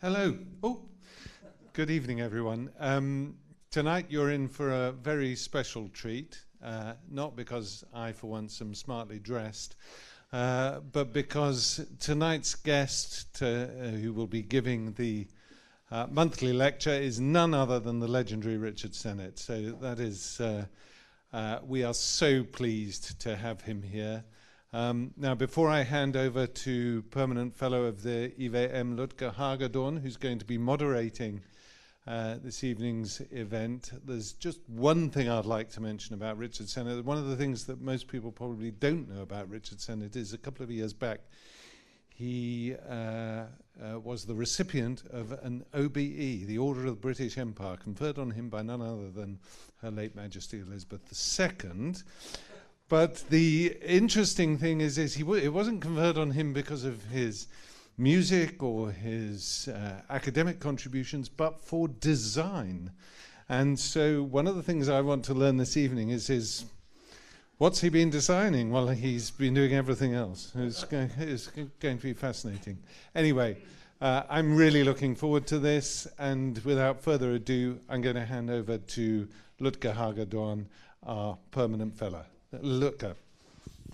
Hello. Oh, good evening, everyone. Tonight you're in for a very special treat, not because I, for once, am smartly dressed, but because tonight's guest, who will be giving the monthly lecture, is none other than the legendary Richard Sennett. So that is, we are so pleased to have him here. Now, before I hand over to Permanent Fellow of the IWM Ludger Hagedorn, who's going to be moderating this evening's event, there's just one thing I'd like to mention about Richard Sennett. One of the things that most people probably don't know about Richard Sennett is a couple of years back, he was the recipient of an OBE, the Order of the British Empire, conferred on him by none other than Her late Majesty Elizabeth II. But the interesting thing is it wasn't conferred on him because of his music or his academic contributions, but for design. And so one of the things I want to learn this evening is what's he been designing? Well, he's been doing everything else. It's going to be fascinating. Anyway, I'm really looking forward to this. And without further ado, I'm going to hand over to Ludger Hagedorn, our Permanent Fellow. Ludger.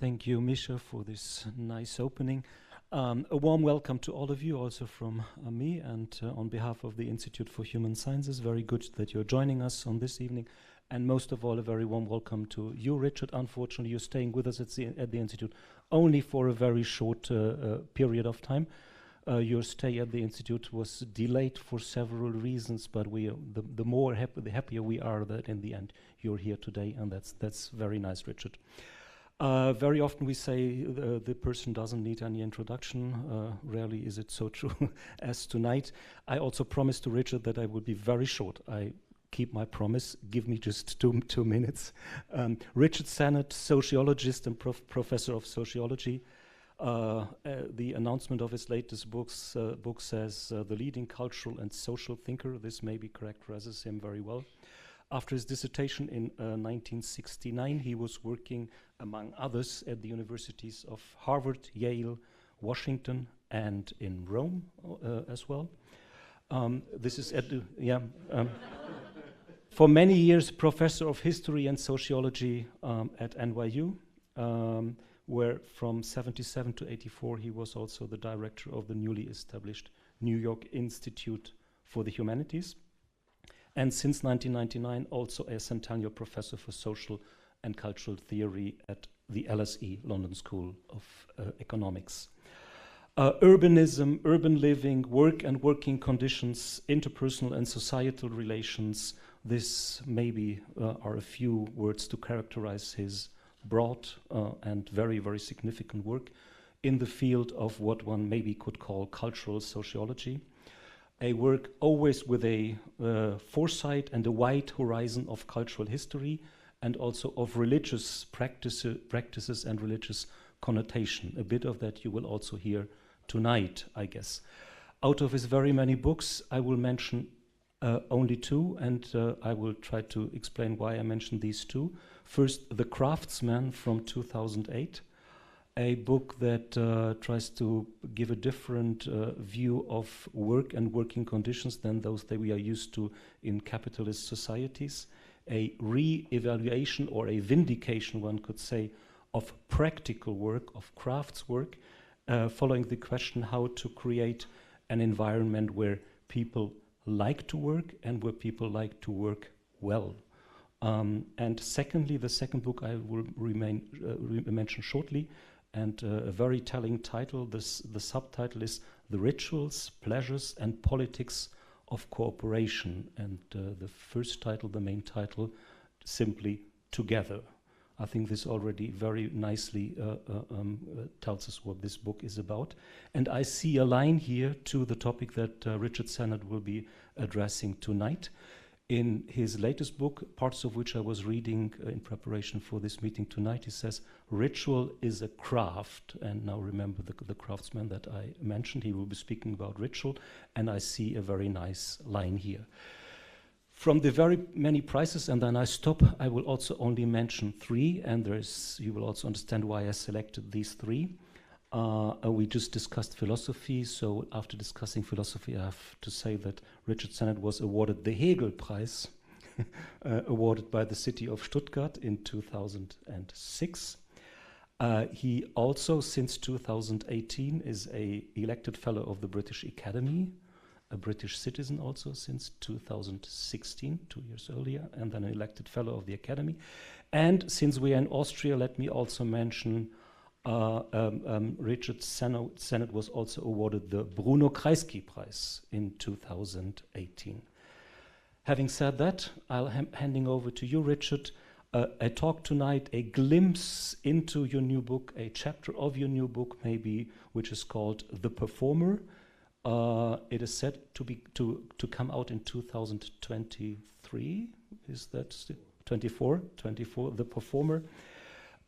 Thank you, Misha, for this nice opening. A warm welcome to all of you, also from me, and on behalf of the Institute for Human Sciences. Very good that you're joining us on this evening. And most of all, a very warm welcome to you, Richard. Unfortunately, you're staying with us at the Institute only for a very short period of time. Your stay at the Institute was delayed for several reasons, but the happier we are that in the end you're here today, and that's very nice, Richard. Very often we say the person doesn't need any introduction. Rarely is it so true as tonight. I also promised to Richard that I would be very short. I keep my promise. Give me just two minutes. Richard Sennett, sociologist and professor of sociology. The announcement of his latest book says the leading cultural and social thinker. This maybe characterizes him very well. After his dissertation in 1969, he was working, among others, at the universities of Harvard, Yale, Washington, and in Rome as well. This is at the, for many years, professor of history and sociology at NYU, where from 77 to 84 he was also the director of the newly established New York Institute for the Humanities, and since 1999 also a Centennial Professor for Social and Cultural Theory at the LSE, London School of Economics. Urbanism, urban living, work and working conditions, interpersonal and societal relations, this maybe are a few words to characterize his broad and very, very significant work in the field of what one maybe could call cultural sociology. A work always with a foresight and a wide horizon of cultural history and also of religious practices and religious connotation. A bit of that you will also hear tonight, I guess. Out of his very many books, I will mention only two, and I will try to explain why I mentioned these two. First, The Craftsman from 2008, a book that tries to give a different view of work and working conditions than those that we are used to in capitalist societies. A re-evaluation or a vindication, one could say, of practical work, of crafts work, following the question how to create an environment where people like to work and where people like to work well. And secondly, the second book I will mention shortly, and a very telling title. The subtitle is The Rituals, Pleasures and Politics of Cooperation, and the first title, the main title, simply Together. I think this already very nicely tells us what this book is about. And I see a line here to the topic that Richard Sennett will be addressing tonight. In his latest book, parts of which I was reading in preparation for this meeting tonight, he says, ritual is a craft. And now remember the craftsman that I mentioned. He will be speaking about ritual, and I see a very nice line here. From the very many prizes, and then I stop, I will also only mention three, and you will also understand why I selected these three. We just discussed philosophy, so after discussing philosophy, I have to say that Richard Sennett was awarded the Hegel Prize, awarded by the city of Stuttgart in 2006. He also, since 2018, is an elected fellow of the British Academy, a British citizen also since 2016, 2 years earlier, and then an elected fellow of the Academy. And since we are in Austria, let me also mention Richard Sennett was also awarded the Bruno Kreisky Prize in 2018. Having said that, I'll handing over to you, Richard. A talk tonight, a glimpse into your new book, a chapter of your new book maybe, which is called The Performer. It is set to come out in 2023. Is that 24? 24, The Performer.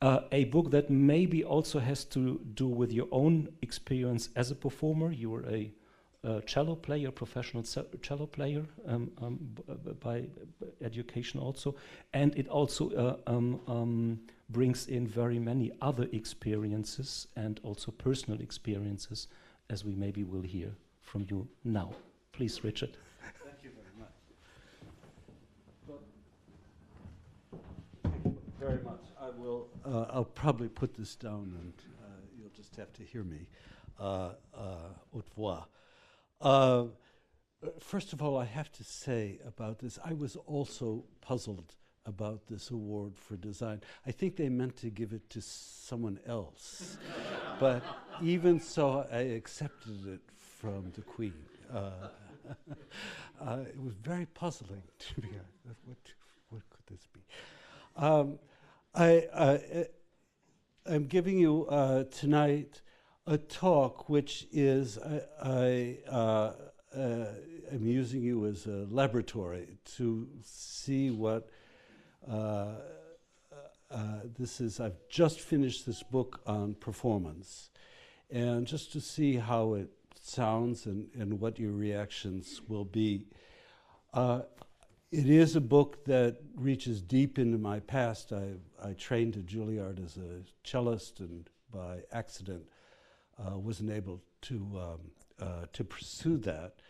A book that maybe also has to do with your own experience as a performer. You were a cello player, professional cello player by education also. And it also brings in very many other experiences and also personal experiences, as we maybe will hear from you now. Please, Richard. Thank you very much. Thank you very much. I'll probably put this down, and you'll just have to hear me. Haute voix. First of all, I have to say about this, I was also puzzled about this award for design. I think they meant to give it to someone else, but even so, I accepted it from the Queen. It was very puzzling to me. What could this be? I'm giving you tonight a talk which is, I'm using you as a laboratory to see what this is. I've just finished this book on performance, and just to see how it sounds and what your reactions will be. It is a book that reaches deep into my past. I trained at Juilliard as a cellist, and by accident wasn't able to pursue that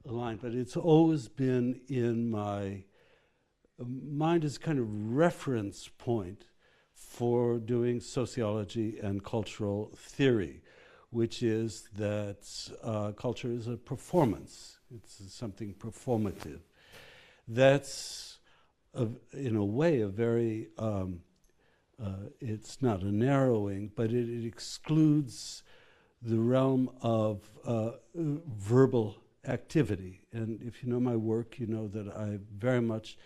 line. But it's always been in my mind as kind of reference point for doing sociology and cultural theory, which is that culture is a performance. It's something performative. That's, in a way, a very, it's not a narrowing, but it excludes the realm of verbal activity. And if you know my work, you know that I very much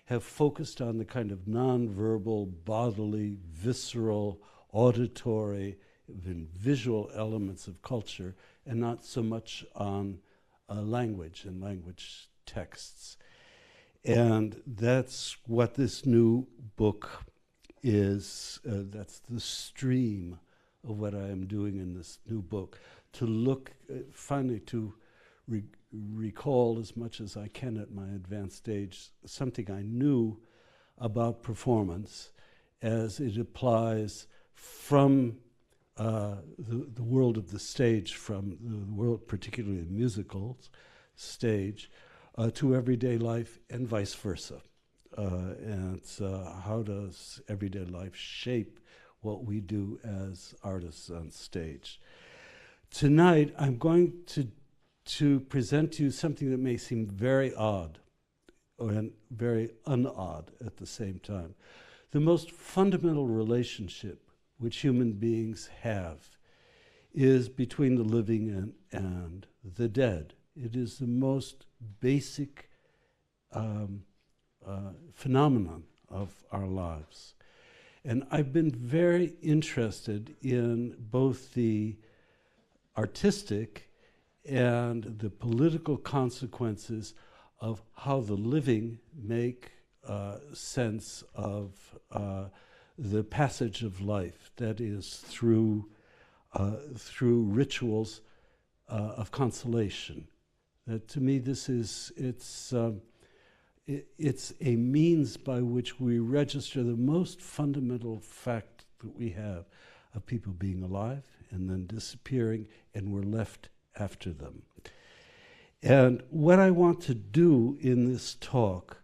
have focused on the kind of nonverbal, bodily, visceral, auditory, even visual elements of culture, and not so much on language and language texts. And that's what this new book is. That's the stream of what I am doing in this new book, to look, finally to recall as much as I can at my advanced stage something I knew about performance as it applies from the world of the stage, from the world, particularly the musical stage, to everyday life and vice versa. And how does everyday life shape what we do as artists on stage? Tonight, I'm going to present to you something that may seem very odd and very unodd at the same time. The most fundamental relationship which human beings have is between the living and the dead. It is the most basic phenomenon of our lives. And I've been very interested in both the artistic and the political consequences of how the living make sense of the passage of life, that is through rituals of consolation. That to me, this is it's a means by which we register the most fundamental fact that we have. of people being alive and then disappearing, and we're left after them. And what I want to do in this talk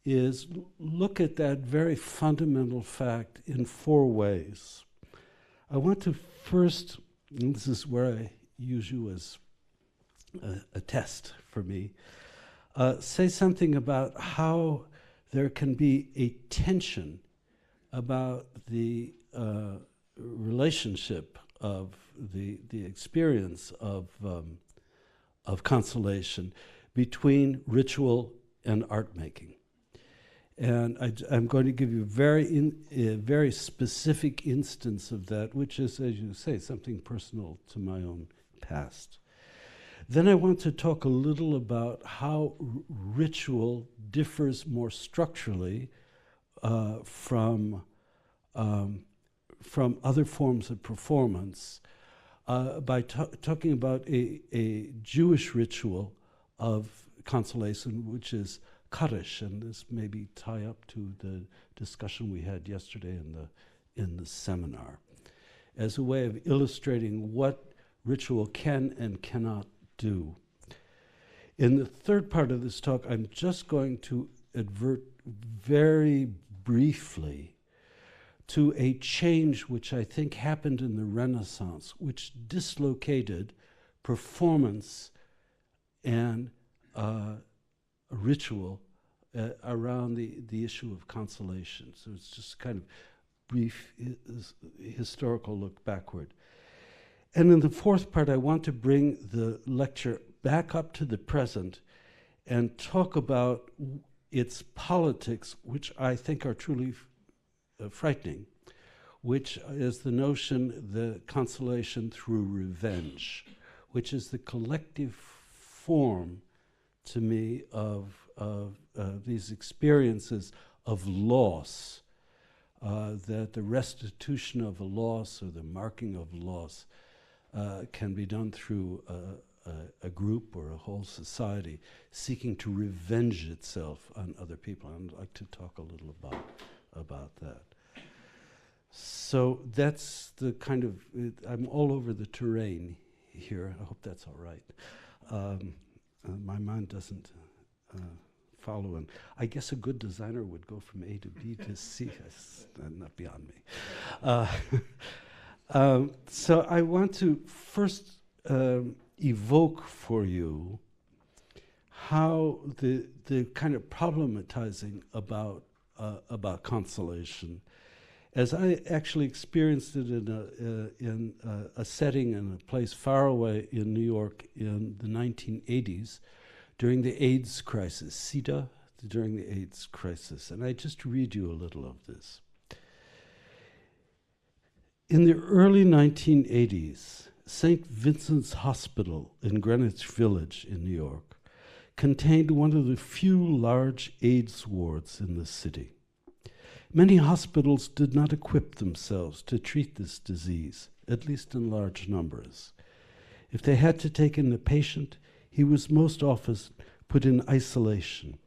is look at that very fundamental fact in 4 ways. I want to first, and this is where I use you as a test for me, say something about how there can be a tension about the relationship of the experience of consolation between ritual and art making. And I'm going to give you a very specific instance of that, which is, as you say, something personal to my own past. Then I want to talk a little about how ritual differs more structurally from other forms of performance by talking about a Jewish ritual of consolation, which is Kaddish, and this maybe tie up to the discussion we had yesterday in the seminar, as a way of illustrating what ritual can and cannot do. In the third part of this talk, I'm just going to advert very briefly to a change which I think happened in the Renaissance, which dislocated performance and ritual around the issue of consolation. So it's just kind of brief historical look backward. And in the fourth part, I want to bring the lecture back up to the present and talk about its politics, which I think are truly frightening, which is the notion, the consolation through revenge, which is the collective form to me of these experiences of loss, that the restitution of a loss or the marking of loss can be done through a group or a whole society seeking to revenge itself on other people. I'd like to talk a little about that. So that's the kind of, I'm all over the terrain here. I hope that's all right. My mind doesn't follow. And I guess a good designer would go from A to B to C. That's not beyond me. So I want to first evoke for you how the kind of problematizing about consolation, as I actually experienced it in a setting in a place far away in New York in the 1980s during the AIDS crisis, SIDA, during the AIDS crisis. And I just read you a little of this. In the early 1980s, St. Vincent's Hospital in Greenwich Village in New York contained one of the few large AIDS wards in the city. Many hospitals did not equip themselves to treat this disease, at least in large numbers. If they had to take in a patient, he was most often put in isolation.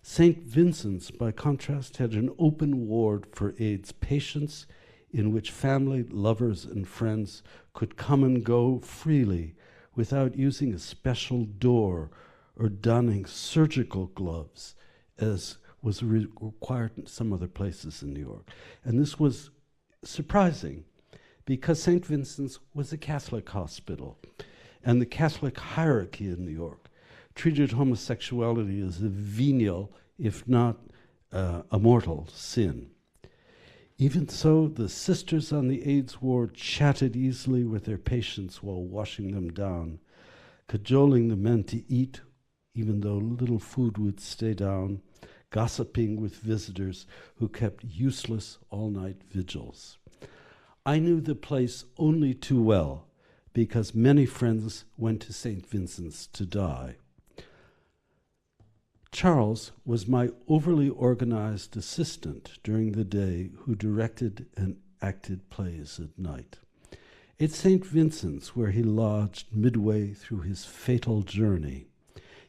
St. Vincent's, by contrast, had an open ward for AIDS patients in which family, lovers, and friends could come and go freely without using a special door or donning surgical gloves, as was required in some other places in New York. And this was surprising because St. Vincent's was a Catholic hospital, and the Catholic hierarchy in New York treated homosexuality as a venial, if not a mortal, sin. Even so, the sisters on the AIDS ward chatted easily with their patients while washing them down, cajoling the men to eat, even though little food would stay down, gossiping with visitors who kept useless all-night vigils. I knew the place only too well because many friends went to St. Vincent's to die. Charles was my overly organized assistant during the day who directed and acted plays at night. At St. Vincent's, where he lodged midway through his fatal journey,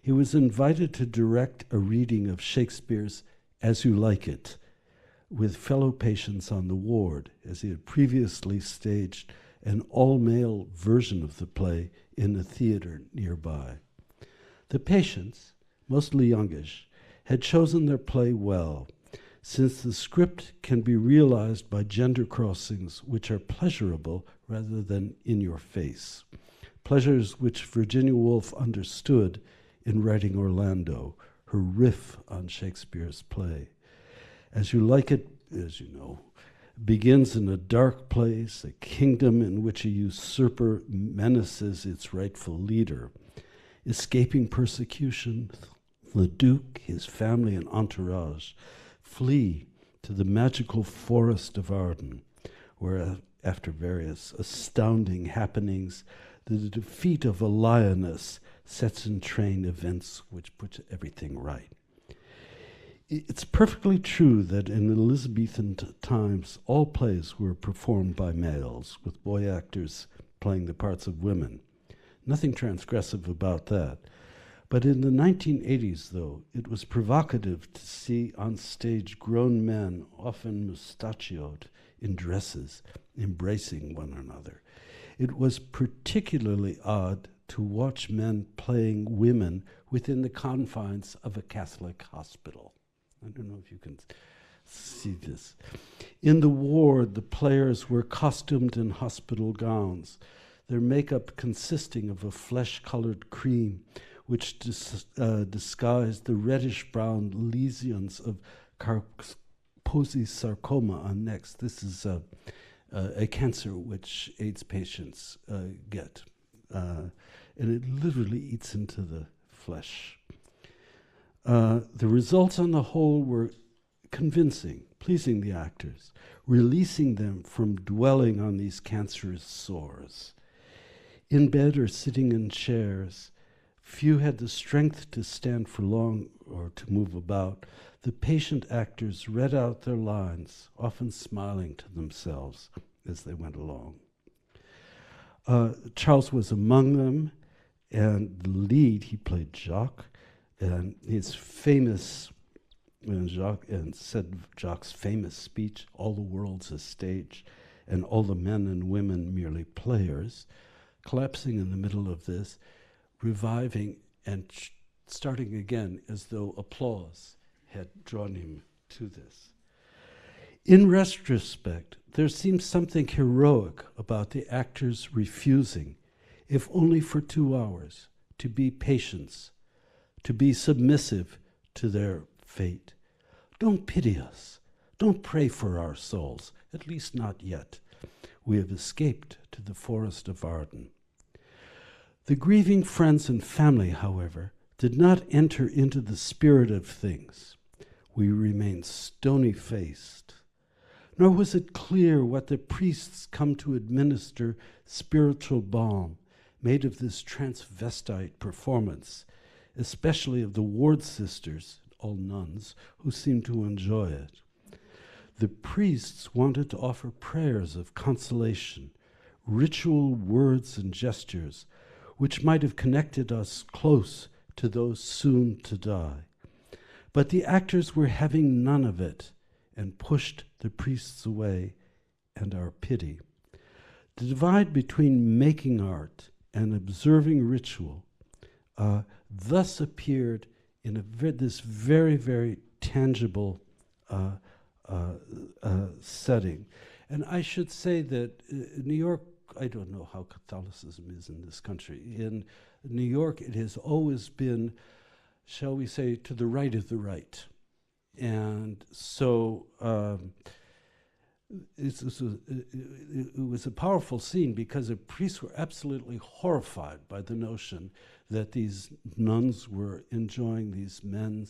he was invited to direct a reading of Shakespeare's As You Like It, with fellow patients on the ward, as he had previously staged an all-male version of the play in a theater nearby. The patients, mostly youngish, had chosen their play well, since the script can be realized by gender crossings which are pleasurable rather than in your face. Pleasures which Virginia Woolf understood in writing Orlando, her riff on Shakespeare's play. As You Like It, as you know, begins in a dark place, a kingdom in which a usurper menaces its rightful leader. Escaping persecution, the Duke, his family, and entourage flee to the magical forest of Arden, where, after various astounding happenings, the defeat of a lioness sets in train events which put everything right. It's perfectly true that in Elizabethan times, all plays were performed by males, with boy actors playing the parts of women. Nothing transgressive about that. But in the 1980s, though, it was provocative to see on stage grown men, often mustachioed, in dresses, embracing one another. It was particularly odd to watch men playing women within the confines of a Catholic hospital. I don't know if you can see this. In the ward, the players were costumed in hospital gowns, their makeup consisting of a flesh-colored cream which disguised the reddish-brown lesions of Kaposi sarcoma on necks. This is a cancer which AIDS patients get, and it literally eats into the flesh. The results on the whole were convincing, pleasing the actors, releasing them from dwelling on these cancerous sores. In bed or sitting in chairs, few had the strength to stand for long or to move about. The patient actors read out their lines, often smiling to themselves as they went along. Charles was among them, and the lead, he played Jacques, and his famous, said Jacques' famous speech, "All the world's a stage, and all the men and women merely players," collapsing in the middle of this, reviving and starting again as though applause had drawn him to this. In retrospect, there seems something heroic about the actors refusing, if only for 2 hours, to be patients, to be submissive to their fate. Don't pity us. Don't pray for our souls, at least not yet. We have escaped to the forest of Arden. The grieving friends and family, however, did not enter into the spirit of things. We remained stony-faced. Nor was it clear what the priests come to administer spiritual balm made of this transvestite performance, especially of the ward sisters, all nuns, who seemed to enjoy it. The priests wanted to offer prayers of consolation, ritual words and gestures, which might have connected us close to those soon to die. But the actors were having none of it and pushed the priests away and our pity. The divide between making art and observing ritual thus appeared in this very, very tangible setting. And I should say that New York, I don't know how Catholicism is in this country. In New York, it has always been, shall we say, to the right of the right. And so it was a powerful scene because the priests were absolutely horrified by the notion that these nuns were enjoying these men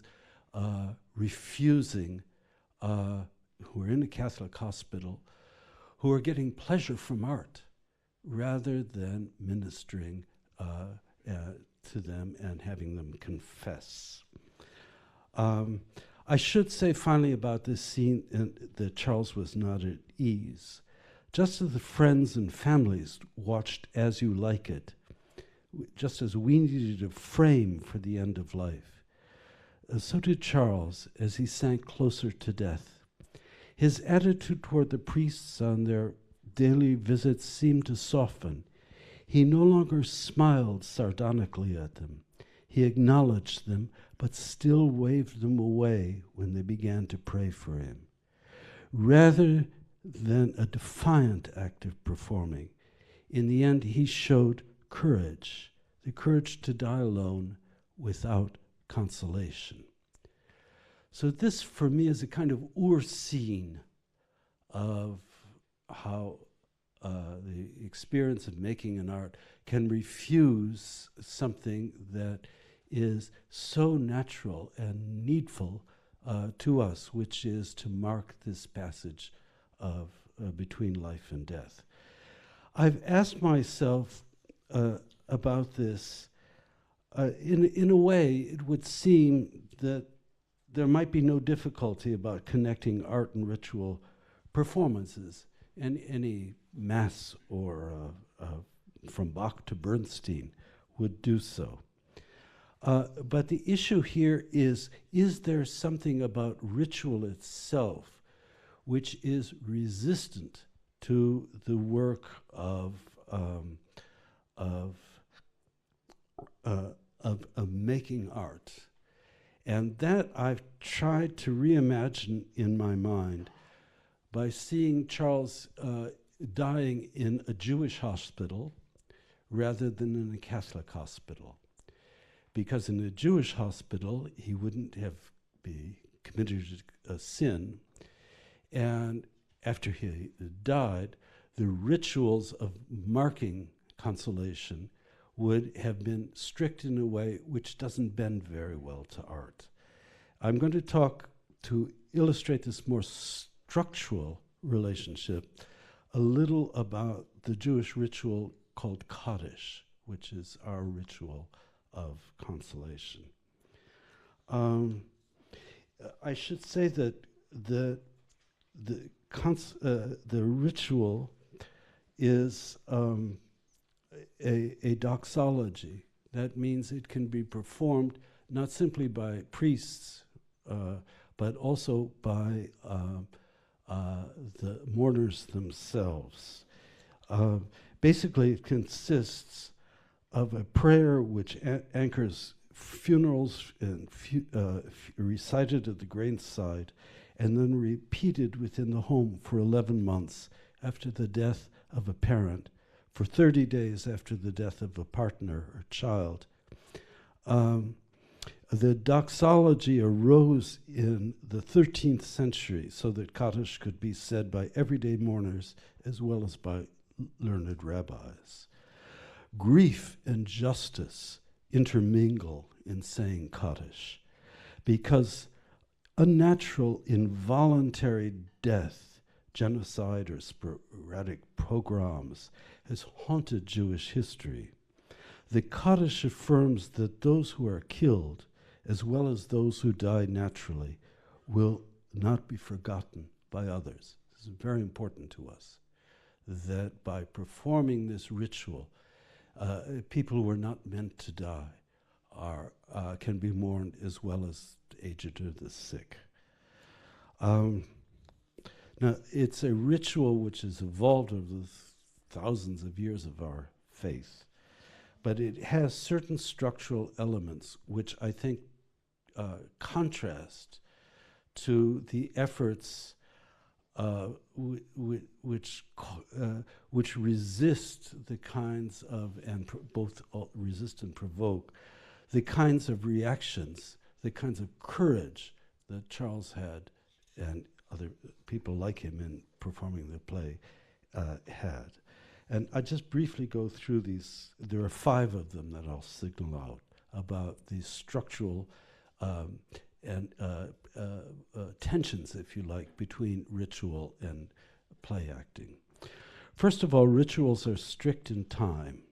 refusing, who were in a Catholic hospital, who were getting pleasure from art rather than ministering to them and having them confess. I should say finally about this scene that Charles was not at ease. Just as the friends and families watched As You Like It, just as we needed a frame for the end of life, so did Charles as he sank closer to death. His attitude toward the priests on their daily visits seemed to soften. He no longer smiled sardonically at them. He acknowledged them, but still waved them away when they began to pray for him. Rather than a defiant act of performing, in the end he showed courage, the courage to die alone without consolation. So this, for me, is a kind of ur-scene of how the experience of making an art can refuse something that is so natural and needful to us, which is to mark this passage of between life and death. I've asked myself about this. In a way, it would seem that there might be no difficulty about connecting art and ritual performances. And any mass or from Bach to Bernstein would do so. But the issue here is there something about ritual itself which is resistant to the work of making art? And that I've tried to reimagine in my mind by seeing Charles dying in a Jewish hospital rather than in a Catholic hospital. Because in a Jewish hospital, he wouldn't have committed a sin. And after he died, the rituals of marking consolation would have been strict in a way which doesn't bend very well to art. I'm going to talk, to illustrate this more structural relationship, a little about the Jewish ritual called Kaddish, which is our ritual of consolation. I should say that the ritual is a doxology. That means it can be performed not simply by priests, but also by the mourners themselves. Basically, it consists of a prayer which anchors funerals and recited at the graveside and then repeated within the home for 11 months after the death of a parent, for 30 days after the death of a partner or child. The doxology arose in the 13th century so that Kaddish could be said by everyday mourners as well as by learned rabbis. Grief and justice intermingle in saying Kaddish because unnatural, involuntary death, genocide or sporadic pogroms, has haunted Jewish history. The Kaddish affirms that those who are killed, as well as those who die naturally, will not be forgotten by others. This is very important to us, that by performing this ritual, people who are not meant to die can be mourned as well as the aged or the sick. Now, it's a ritual which has evolved over the thousands of years of our faith, but it has certain structural elements which I think contrast to the efforts which resist the kinds of, and both resist and provoke, the kinds of reactions, the kinds of courage that Charles had and other people like him in performing the play had. And I just briefly go through these. There are 5 of them that I'll signal out about these structural and tensions, if you like, between ritual and play acting. First of all, rituals are strict in time.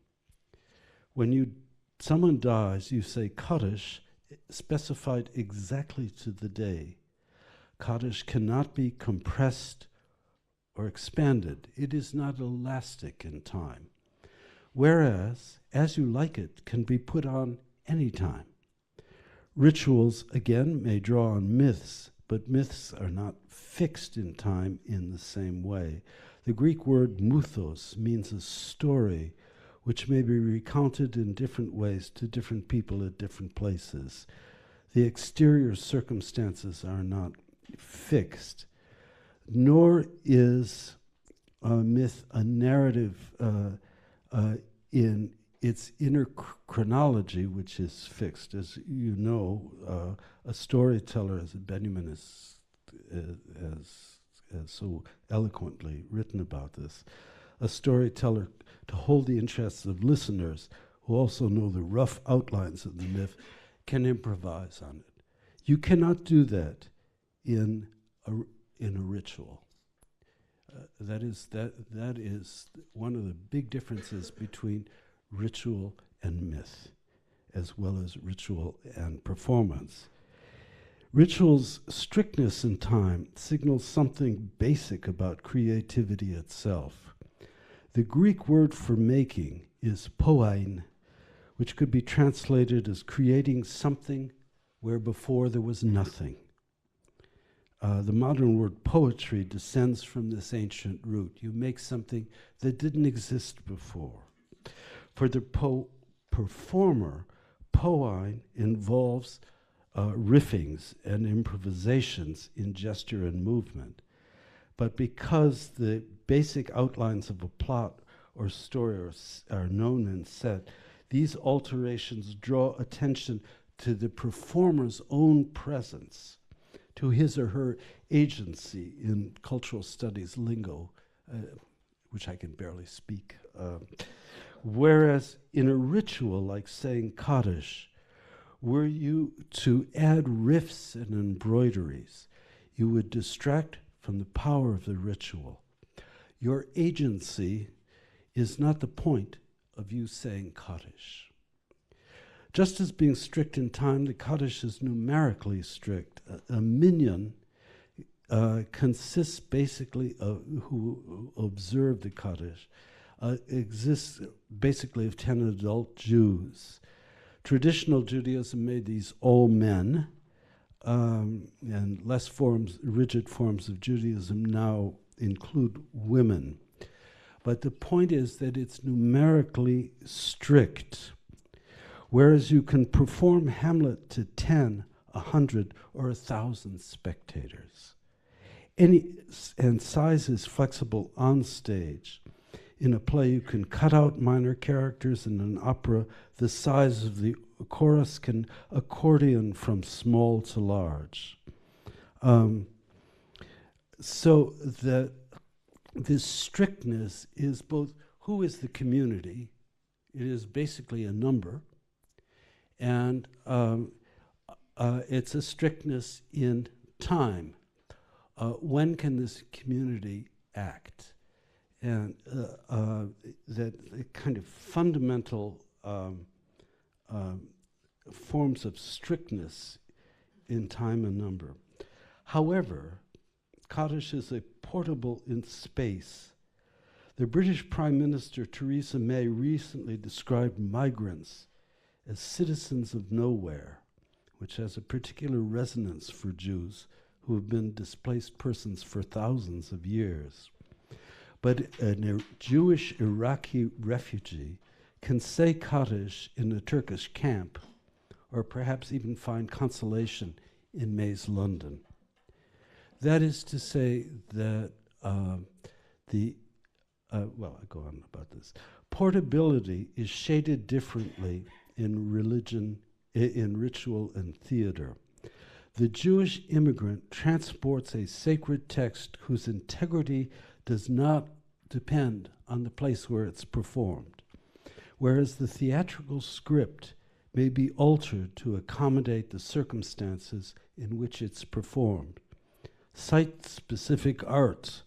When someone dies, you say Kaddish, specified exactly to the day. Kaddish cannot be compressed or expanded. It is not elastic in time. Whereas, as you like it, can be put on any time. Rituals, again, may draw on myths, but myths are not fixed in time in the same way. The Greek word mythos means a story which may be recounted in different ways to different people at different places. The exterior circumstances are not fixed, nor is a myth a narrative in its inner chronology, which is fixed. As you know, a storyteller, as Benjamin has so eloquently written about this, a storyteller, to hold the interests of listeners who also know the rough outlines of the myth, can improvise on it. You cannot do that in a ritual. That is one of the big differences between ritual and myth, as well as ritual and performance. Ritual's strictness in time signals something basic about creativity itself. The Greek word for making is poein, which could be translated as creating something where before there was nothing. The modern word poetry descends from this ancient root. You make something that didn't exist before. For the performer, poein involves riffings and improvisations in gesture and movement. But because the basic outlines of a plot or story are known and set, these alterations draw attention to the performer's own presence, to his or her agency in cultural studies lingo, which I can barely speak. Whereas in a ritual like saying Kaddish, were you to add riffs and embroideries, you would distract from the power of the ritual. Your agency is not the point of you saying Kaddish. Just as being strict in time, the Kaddish is numerically strict. A minyan consists basically of who observe the Kaddish, exists basically of 10 adult Jews. Traditional Judaism made these all men, and less rigid forms of Judaism now include women. But the point is that it's numerically strict. Whereas you can perform Hamlet to 10, 100, or 1,000 spectators. And size is flexible on stage. In a play, you can cut out minor characters. In an opera, the size of the chorus can accordion from small to large. So this strictness is both who is the community, it is basically a number, and it's a strictness in time. When can this community act? And that kind of fundamental forms of strictness in time and number. However, Kaddish is portable in space. The British Prime Minister Theresa May recently described migrants as citizens of nowhere, which has a particular resonance for Jews who have been displaced persons for thousands of years. But a Jewish Iraqi refugee can say Kaddish in a Turkish camp, or perhaps even find consolation in May's London. That is to say that I go on about this. Portability is shaded differently in religion, in ritual and theater. The Jewish immigrant transports a sacred text whose integrity does not depend on the place where it's performed, whereas the theatrical script may be altered to accommodate the circumstances in which it's performed. Site-specific art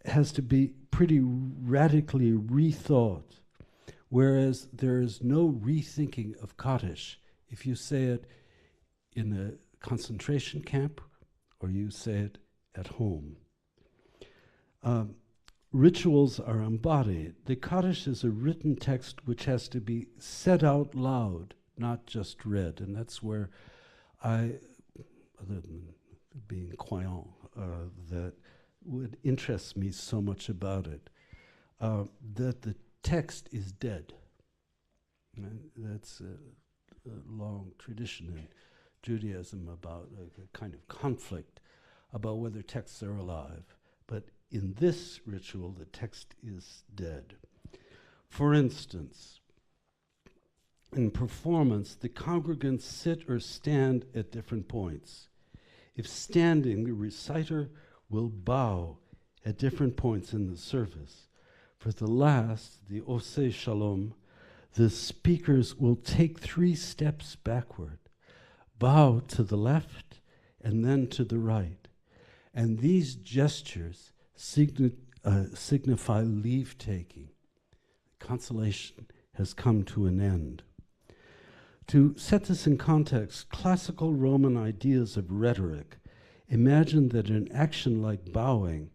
has to be pretty radically rethought, whereas there is no rethinking of Kaddish if you say it in a concentration camp or you say it at home. Rituals are embodied. The Kaddish is a written text which has to be said out loud, not just read, and that's where I other than being croyant, that would interest me so much about it, that the text is dead. And that's a long tradition in Judaism about a kind of conflict about whether texts are alive. But in this ritual, the text is dead. For instance, in performance, the congregants sit or stand at different points. If standing, the reciter will bow at different points in the service. For the last, the Oseh Shalom, the speakers will take 3 steps backward, bow to the left and then to the right. And these gestures signify leave-taking. Consolation has come to an end. To set this in context, classical Roman ideas of rhetoric imagined that an action like bowing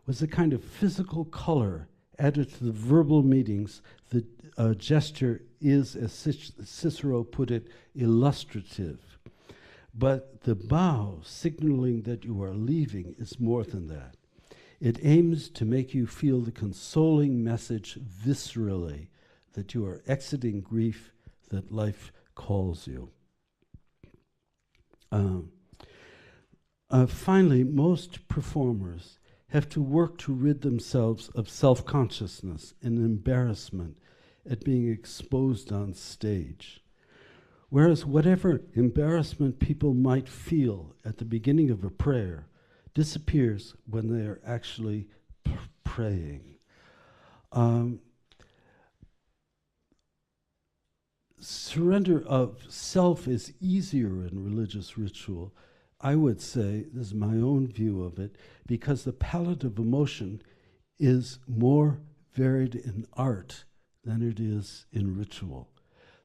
was a kind of physical color added to the verbal meetings. The gesture is, as Cicero put it, illustrative. But the bow, signaling that you are leaving, is more than that. It aims to make you feel the consoling message viscerally that you are exiting grief, that life calls you. Finally, most performers have to work to rid themselves of self-consciousness and embarrassment at being exposed on stage. Whereas whatever embarrassment people might feel at the beginning of a prayer disappears when they are actually praying. Surrender of self is easier in religious ritual. I would say, this is my own view of it, because the palette of emotion is more varied in art than it is in ritual.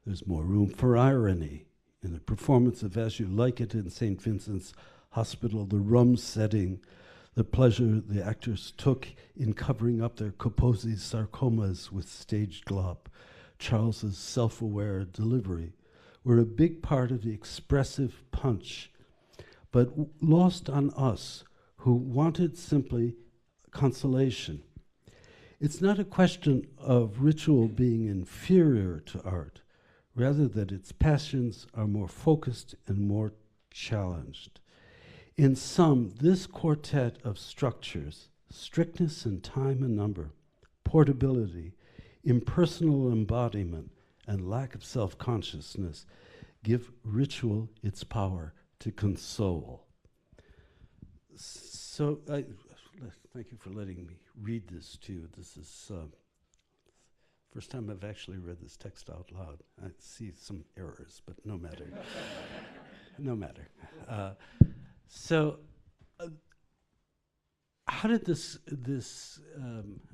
There's more room for irony in the performance of As You Like It in St. Vincent's Hospital, the rum setting, the pleasure the actors took in covering up their Kaposi's sarcomas with stage glop, Charles's self-aware delivery, were a big part of the expressive punch, but lost on us who wanted simply consolation. It's not a question of ritual being inferior to art, rather that its passions are more focused and more challenged. In sum, this quartet of structures, strictness in time and number, portability, impersonal embodiment, and lack of self-consciousness, give ritual its power to console. So, thank you for letting me read this to you. This is first time I've actually read this text out loud. I see some errors, but no matter. No matter. How did this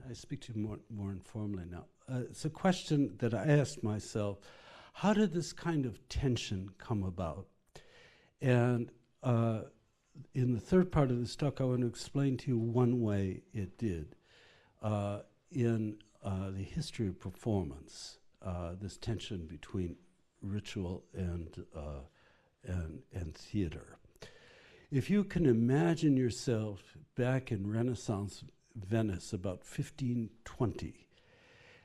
I speak to you more informally now. It's a question that I asked myself, how did this kind of tension come about? And in the third part of this talk, I want to explain to you one way it did. In the history of performance, this tension between ritual and theater. If you can imagine yourself back in Renaissance Venice about 1520,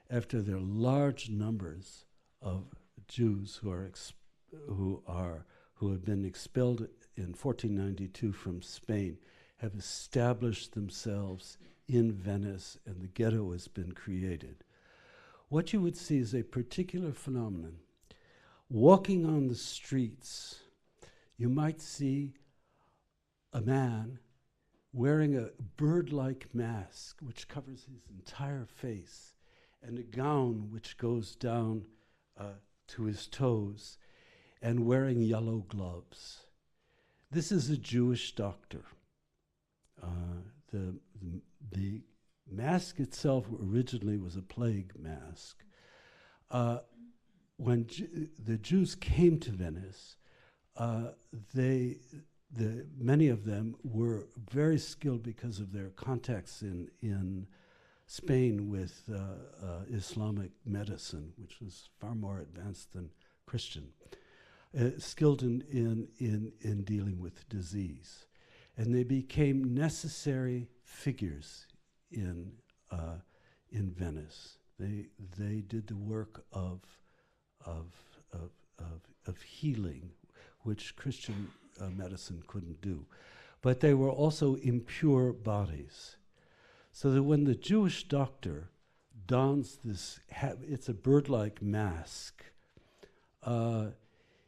after there are large numbers of Jews who have been expelled in 1492 from Spain, have established themselves in Venice, and the ghetto has been created. What you would see is a particular phenomenon. Walking on the streets, you might see a man wearing a bird-like mask which covers his entire face, and a gown which goes down to his toes, and wearing yellow gloves. This is a Jewish doctor. The mask itself originally was a plague mask. When the Jews came to Venice, many of them were very skilled because of their contacts in Spain with Islamic medicine, which was far more advanced than Christian. skilled in dealing with disease. And they became necessary figures in Venice. They did the work of healing, which Christian medicine couldn't do. But they were also impure bodies. So that when the Jewish doctor dons this, it's a bird-like mask,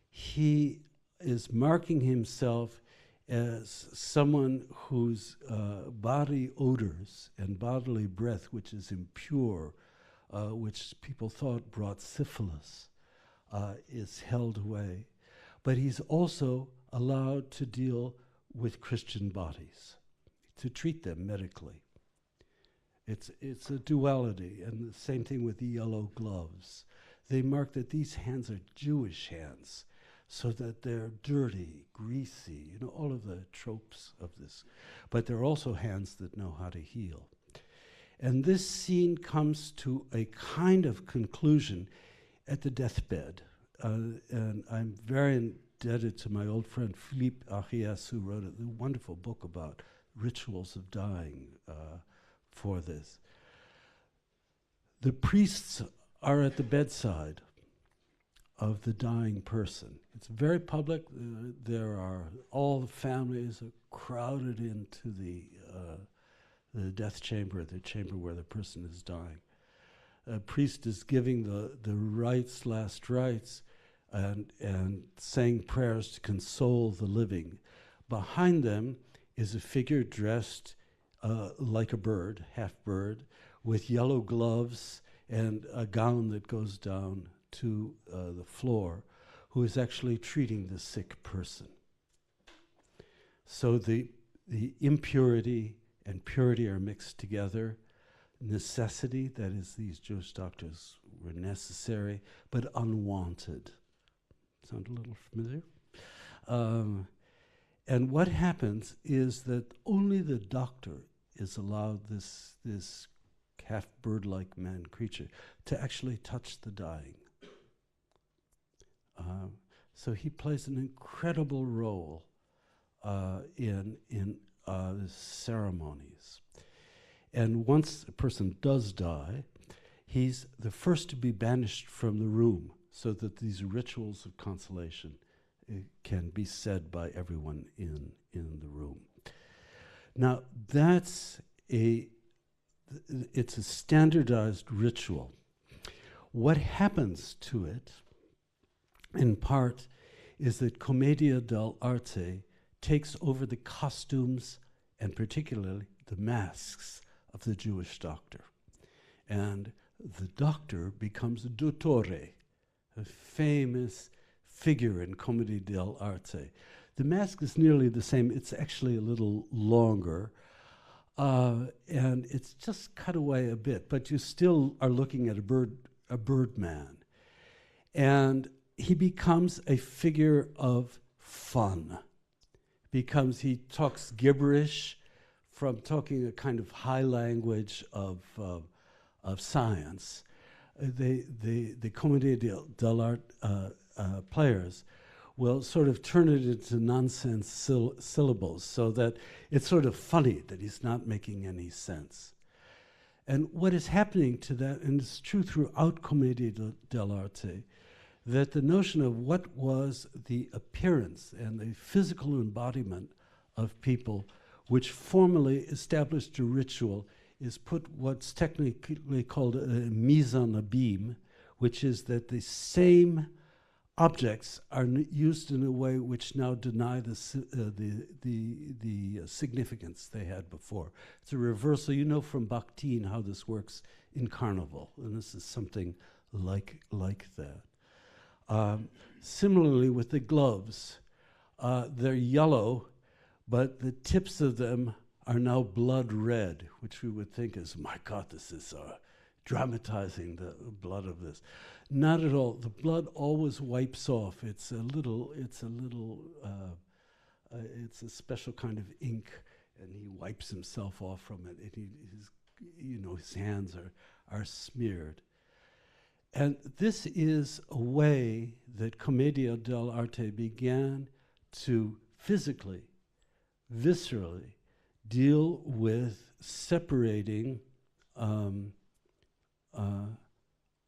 he is marking himself as someone whose body odors and bodily breath, which is impure, which people thought brought syphilis, is held away. But he's also allowed to deal with Christian bodies, to treat them medically. It's a duality, and the same thing with the yellow gloves. They mark that these hands are Jewish hands, so that they're dirty, greasy, all of the tropes of this. But they're also hands that know how to heal. And this scene comes to a kind of conclusion at the deathbed. And I'm very indebted to my old friend Philippe Arias, who wrote a wonderful book about rituals of dying for this. The priests are at the bedside of the dying person. It's very public. All the families are crowded into the death chamber, the chamber where the person is dying. A priest is giving the last rites, and saying prayers to console the living. Behind them is a figure dressed like a bird, half bird, with yellow gloves and a gown that goes down to the floor, who is actually treating the sick person. So the impurity and purity are mixed together. Necessity, that is, these Jewish doctors were necessary, but unwanted. Sound a little familiar? And what happens is that only the doctor is allowed, this half bird-like man creature, to actually touch the dying. So he plays an incredible role in the ceremonies. And once a person does die, he's the first to be banished from the room, so that these rituals of consolation can be said by everyone in the room. Now, it's a standardized ritual. What happens to it, in part, is that Commedia dell'arte takes over the costumes and particularly the masks of the Jewish doctor. And the doctor becomes a dottore, a famous figure in Commedia dell'arte. The mask is nearly the same. It's actually a little longer, and it's just cut away a bit, but you still are looking at a bird man. And he becomes a figure of fun. He talks gibberish from talking a kind of high language of science. The Commedia dell'arte players will sort of turn it into nonsense syllables, so that it's sort of funny that he's not making any sense. And what is happening to that, and it's true throughout Commedia dell'arte, that the notion of what was the appearance and the physical embodiment of people, which formally established a ritual, is put what's technically called a mise en abîme, which is that the same objects are used in a way which now deny the significance they had before. It's a reversal. You know from Bakhtin how this works in Carnival, and this is something like that. Similarly with the gloves, they're yellow, but the tips of them are now blood red, which we would think is, my God, this is dramatizing the blood of this. Not at all. The blood always wipes off. It's a special kind of ink, and he wipes himself off from it. His hands are smeared. And this is a way that Commedia dell'arte began to physically, viscerally deal with separating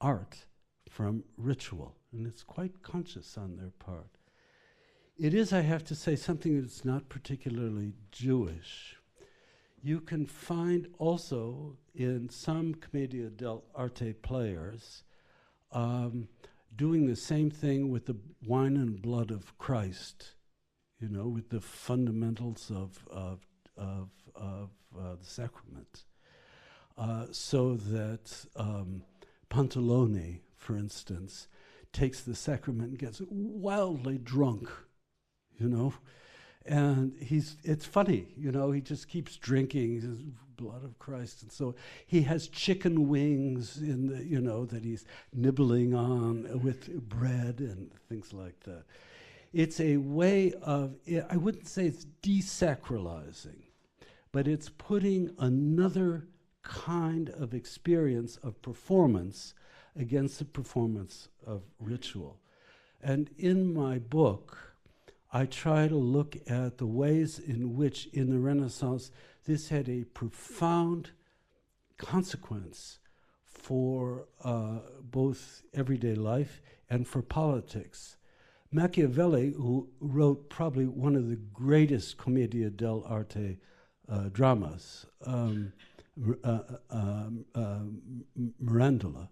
art from ritual. And it's quite conscious on their part. It is, I have to say, something that's not particularly Jewish. You can find also in some Commedia dell'arte players doing the same thing with the wine and blood of Christ, you know, with the fundamentals of the sacrament. So that Pantalone, for instance, takes the sacrament and gets wildly drunk, you know, and it's funny, you know, he just keeps drinking, he says, blood of Christ, and so he has chicken wings in the, you know, that he's nibbling on with bread and things like that. It's a way of, I wouldn't say it's desacralizing, but it's putting another kind of experience of performance against the performance of ritual. And in my book, I try to look at the ways in which, in the Renaissance, this had a profound consequence for both everyday life and for politics. Machiavelli, who wrote probably one of the greatest Commedia dell'arte dramas, Mirandola,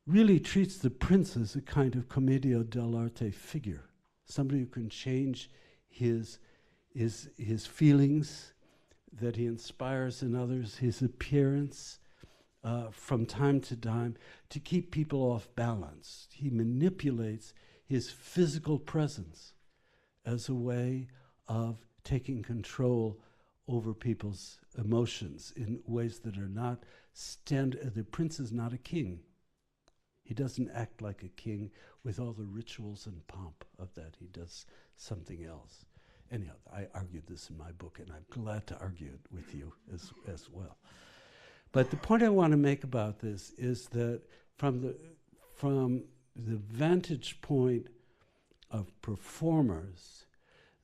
really treats the prince as a kind of Commedia dell'arte figure, somebody who can change his feelings that he inspires in others, his appearance from time to time to keep people off balance. He manipulates his physical presence as a way of taking control over people's emotions in ways that are not the prince is not a king. He doesn't act like a king with all the rituals and pomp of that. He does something else. Anyhow, I argued this in my book, and I'm glad to argue it with you as well. But the point I want to make about this is that from the vantage point of performers,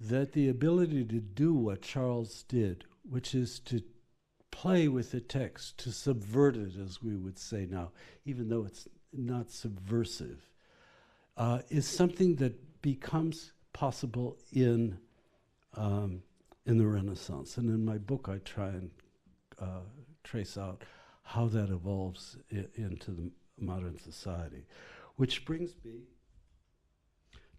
that the ability to do what Charles did, which is to play with the text, to subvert it, as we would say now, even though it's not subversive, is something that becomes possible in the Renaissance. And in my book, I try and trace out how that evolves into the modern society. Which brings me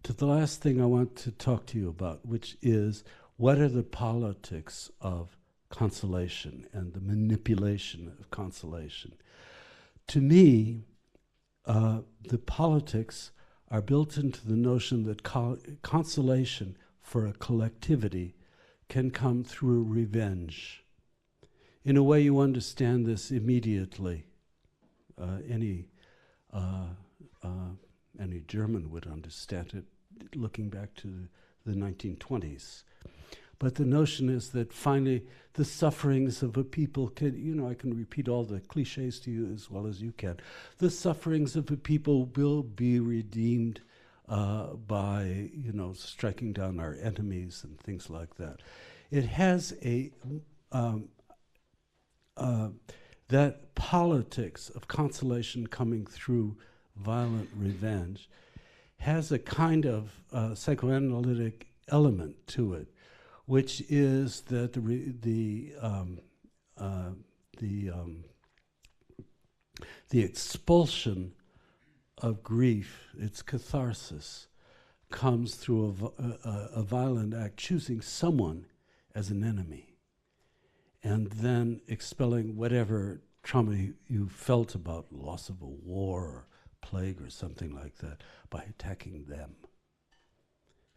to the last thing I want to talk to you about, which is what are the politics of consolation and the manipulation of consolation. To me, the politics are built into the notion that consolation for a collectivity can come through revenge. In a way, you understand this immediately. Any German would understand it, looking back to the 1920s. But the notion is that finally the sufferings of a people can, you know, I can repeat all the cliches to you as well as you can. The sufferings of a people will be redeemed by, you know, striking down our enemies and things like that. It has that politics of consolation coming through violent revenge has a kind of psychoanalytic element to it, which is that the expulsion of grief, its catharsis, comes through a violent act, choosing someone as an enemy, and then expelling whatever trauma you felt about loss of a war or plague or something like that by attacking them.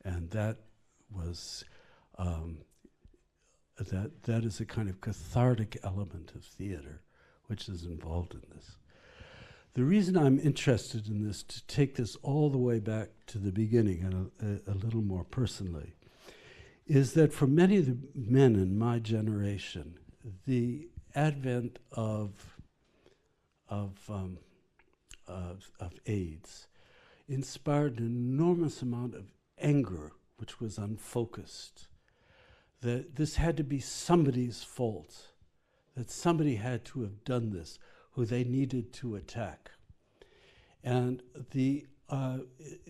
And that was that is a kind of cathartic element of theater which is involved in this. The reason I'm interested in this, to take this all the way back to the beginning and a little more personally, is that for many of the men in my generation, the advent of of AIDS inspired an enormous amount of anger, which was unfocused. That this had to be somebody's fault, that somebody had to have done this, who they needed to attack. And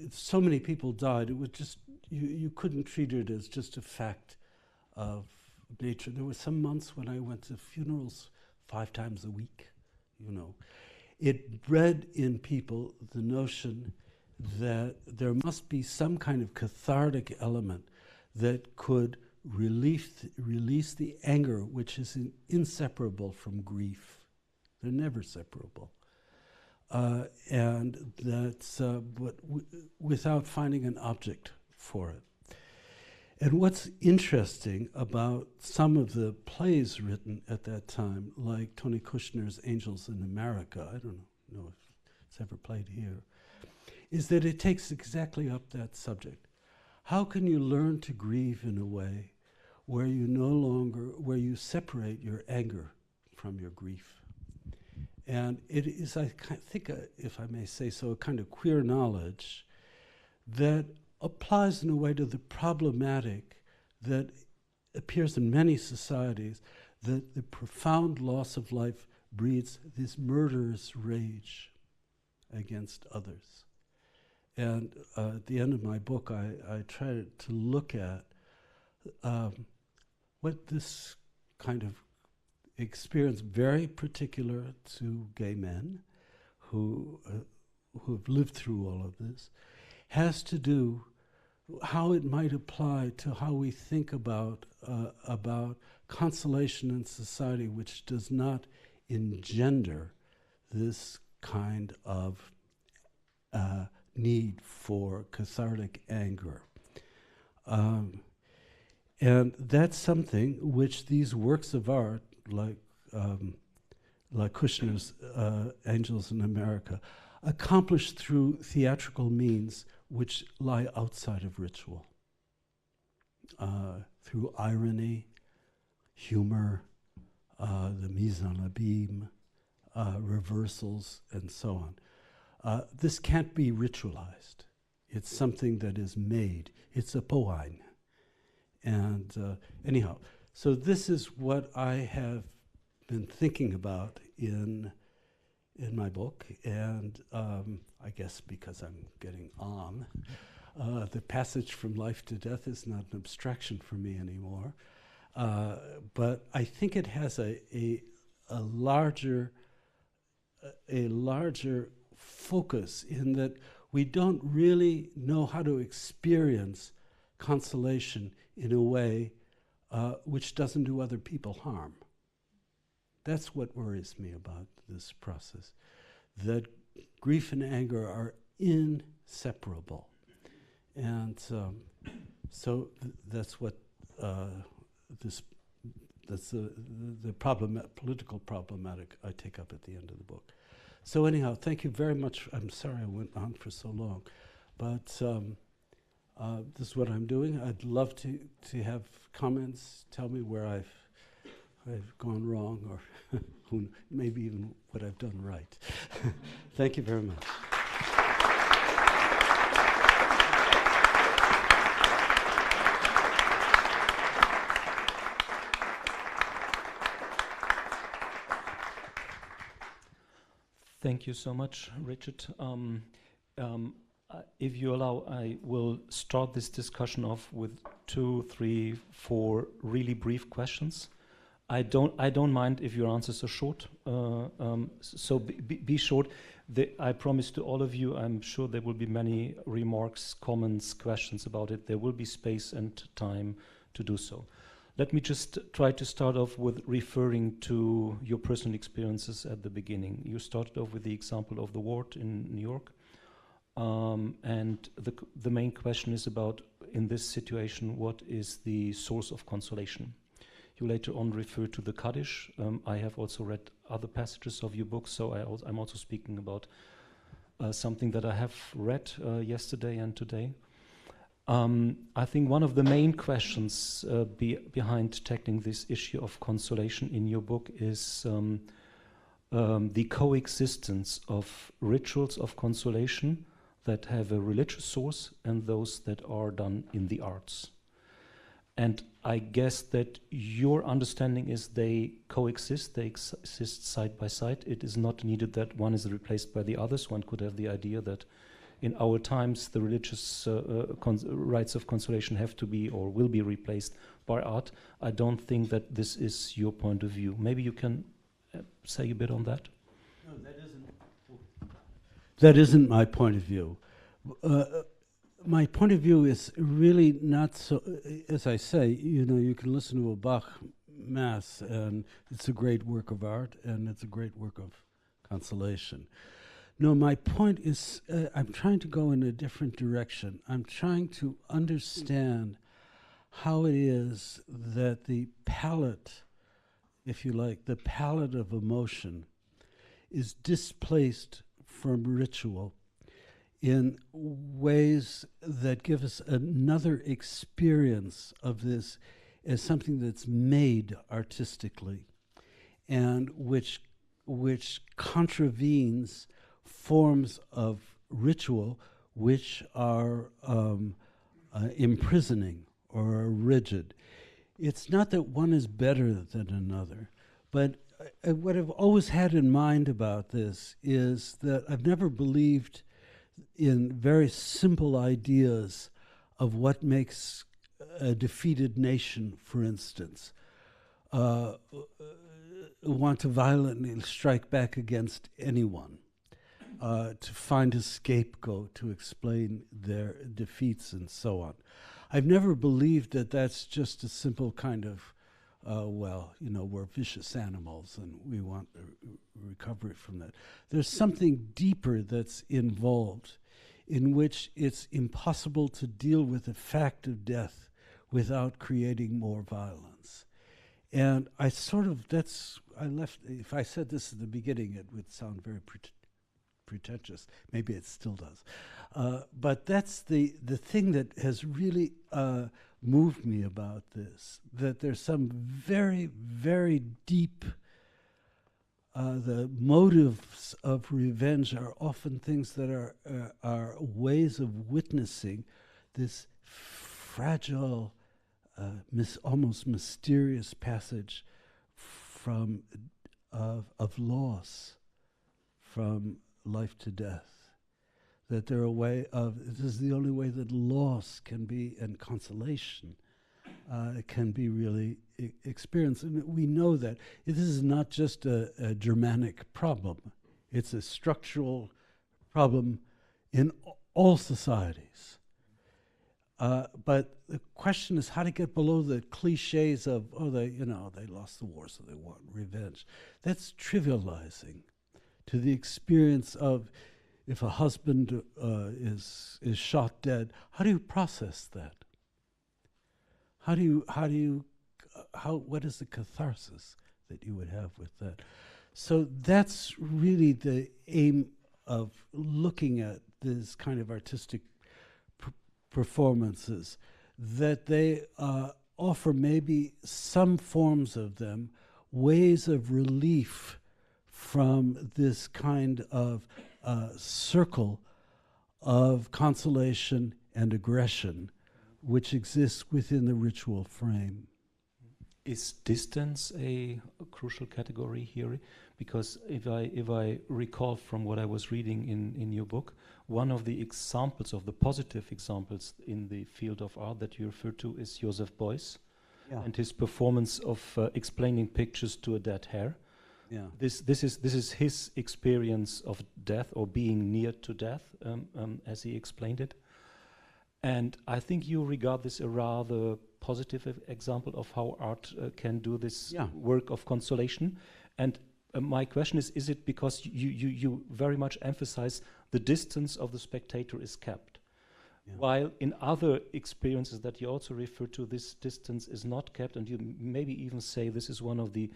so many people died, it was just, you couldn't treat it as just a fact of nature. There were some months when I went to funerals 5 times a week, you know. It bred in people the notion that there must be some kind of cathartic element that could release the anger, which is inseparable from grief. They're never separable. And that's without finding an object for it. And what's interesting about some of the plays written at that time, like Tony Kushner's Angels in America, I don't know if it's ever played here, is that it takes exactly up that subject. How can you learn to grieve in a way where you separate your anger from your grief? And it is, I think, if I may say so, a kind of queer knowledge that applies in a way to the problematic that appears in many societies, that the profound loss of life breeds this murderous rage against others. And at the end of my book, I try to look at what this kind of experience, very particular to gay men who have lived through all of this, has to do, how it might apply to how we think about consolation in society, which does not engender this kind of need for cathartic anger. And that's something which these works of art, like Kushner's Angels in America, accomplish through theatrical means which lie outside of ritual, through irony, humor, the mise en abîme, reversals, and so on. This can't be ritualized. It's something that is made. It's a poein. And anyhow, so this is what I have been thinking about in my book, and I guess because I'm getting on, the passage from life to death is not an abstraction for me anymore. But I think it has a larger focus in that we don't really know how to experience consolation in a way which doesn't do other people harm. That's what worries me about this process, that grief and anger are inseparable. And so that's what that's the political problematic I take up at the end of the book. So anyhow, thank you very much. I'm sorry I went on for so long, but this is what I'm doing. I'd love to have comments. Tell me where I've gone wrong, or maybe even what I've done right. Thank you very much. Thank you so much, Richard. If you allow, I will start this discussion off with 2, 3, 4 really brief questions. I don't mind if your answers are short. So be short. I promise to all of you, I'm sure there will be many remarks, comments, questions about it. There will be space and time to do so. Let me just try to start off with referring to your personal experiences at the beginning. You started off with the example of the ward in New York. And the main question is about, in this situation, what is the source of consolation? You later on refer to the Kaddish. I have also read other passages of your book, so I'm also speaking about something that I have read yesterday and today. I think one of the main questions behind tackling this issue of consolation in your book is the coexistence of rituals of consolation that have a religious source and those that are done in the arts. And I guess that your understanding is they coexist, they exist side by side. It is not needed that one is replaced by the others. One could have the idea that in our times the religious rites of consolation have to be or will be replaced by art. I don't think that this is your point of view. Maybe you can say a bit on that? No, that isn't my point of view. My point of view is really not so, as I say, you know, you can listen to a Bach Mass and it's a great work of art and it's a great work of consolation. No, my point is I'm trying to go in a different direction. I'm trying to understand how it is that the palette, if you like, the palette of emotion is displaced from ritual in ways that give us another experience of this as something that's made artistically and which contravenes forms of ritual which are imprisoning or are rigid. It's not that one is better than another, but what I've always had in mind about this is that I've never believed in very simple ideas of what makes a defeated nation, for instance, want to violently strike back against anyone, to find a scapegoat to explain their defeats and so on. I've never believed that that's just a simple kind of, well, you know, we're vicious animals and we want recovery from that. There's something deeper that's involved in which it's impossible to deal with the fact of death without creating more violence. And I sort of, if I said this at the beginning, it would sound very pretentious. Maybe it still does. But that's the thing that has really moved me about this, that there's some very, very deep, the motives of revenge are often things that are ways of witnessing this fragile, almost mysterious passage from of loss from life to death. That they're a way of, this is the only way that loss can be, and consolation can be really experienced. And we know that this is not just a Germanic problem. It's a structural problem in all societies. But the question is how to get below the cliches of, oh, they lost the war, so they want revenge. That's trivializing to the experience of, if a husband is shot dead, how do you process that? What is the catharsis that you would have with that? So that's really the aim of looking at this kind of artistic performances, that they offer maybe some forms of them, ways of relief from this kind of circle of consolation and aggression which exists within the ritual frame. Is distance a crucial category here? Because if I recall from what I was reading in your book, one of the examples of the positive examples in the field of art that you refer to is Joseph Beuys, and his performance of explaining pictures to a dead hare. Yeah. This is his experience of death or being near to death, as he explained it. And I think you regard this a rather positive example of how art can do this work of consolation. And my question is it because you very much emphasize the distance of the spectator is kept? Yeah. While in other experiences that you also refer to, this distance is not kept, and you maybe even say this is one of the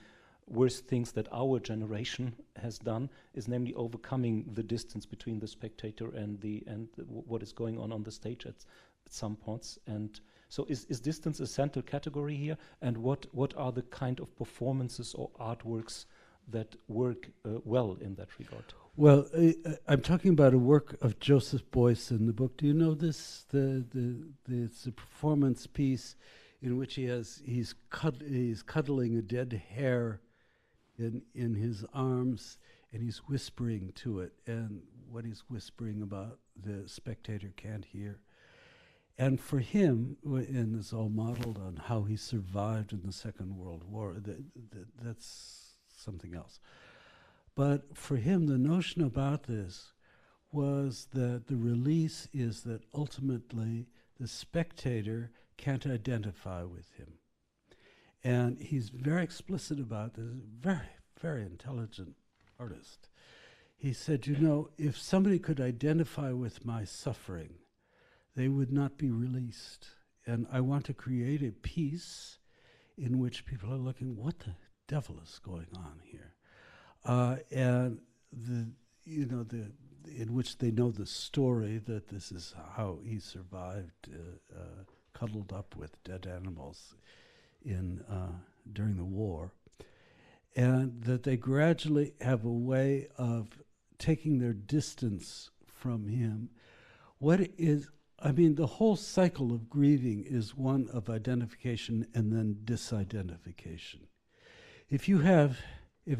worst things that our generation has done, is namely overcoming the distance between the spectator and what is going on the stage at some points. And so is distance a central category here? And what are the kind of performances or artworks that work well in that regard? Well, I'm talking about a work of Joseph Beuys in the book. Do you know this? It's a performance piece in which he's cuddling a dead hare in his arms, and he's whispering to it, and what he's whispering about the spectator can't hear. And for him, and it's all modeled on how he survived in the Second World War, that's something else. But for him, the notion about this was that the release is that ultimately the spectator can't identify with him. And he's very explicit about this, very, very intelligent artist. He said, you know, if somebody could identify with my suffering, they would not be released. And I want to create a piece in which people are looking, what the devil is going on here? And in which they know the story that this is how he survived, cuddled up with dead animals during the war, and that they gradually have a way of taking their distance from him. The whole cycle of grieving is one of identification and then disidentification.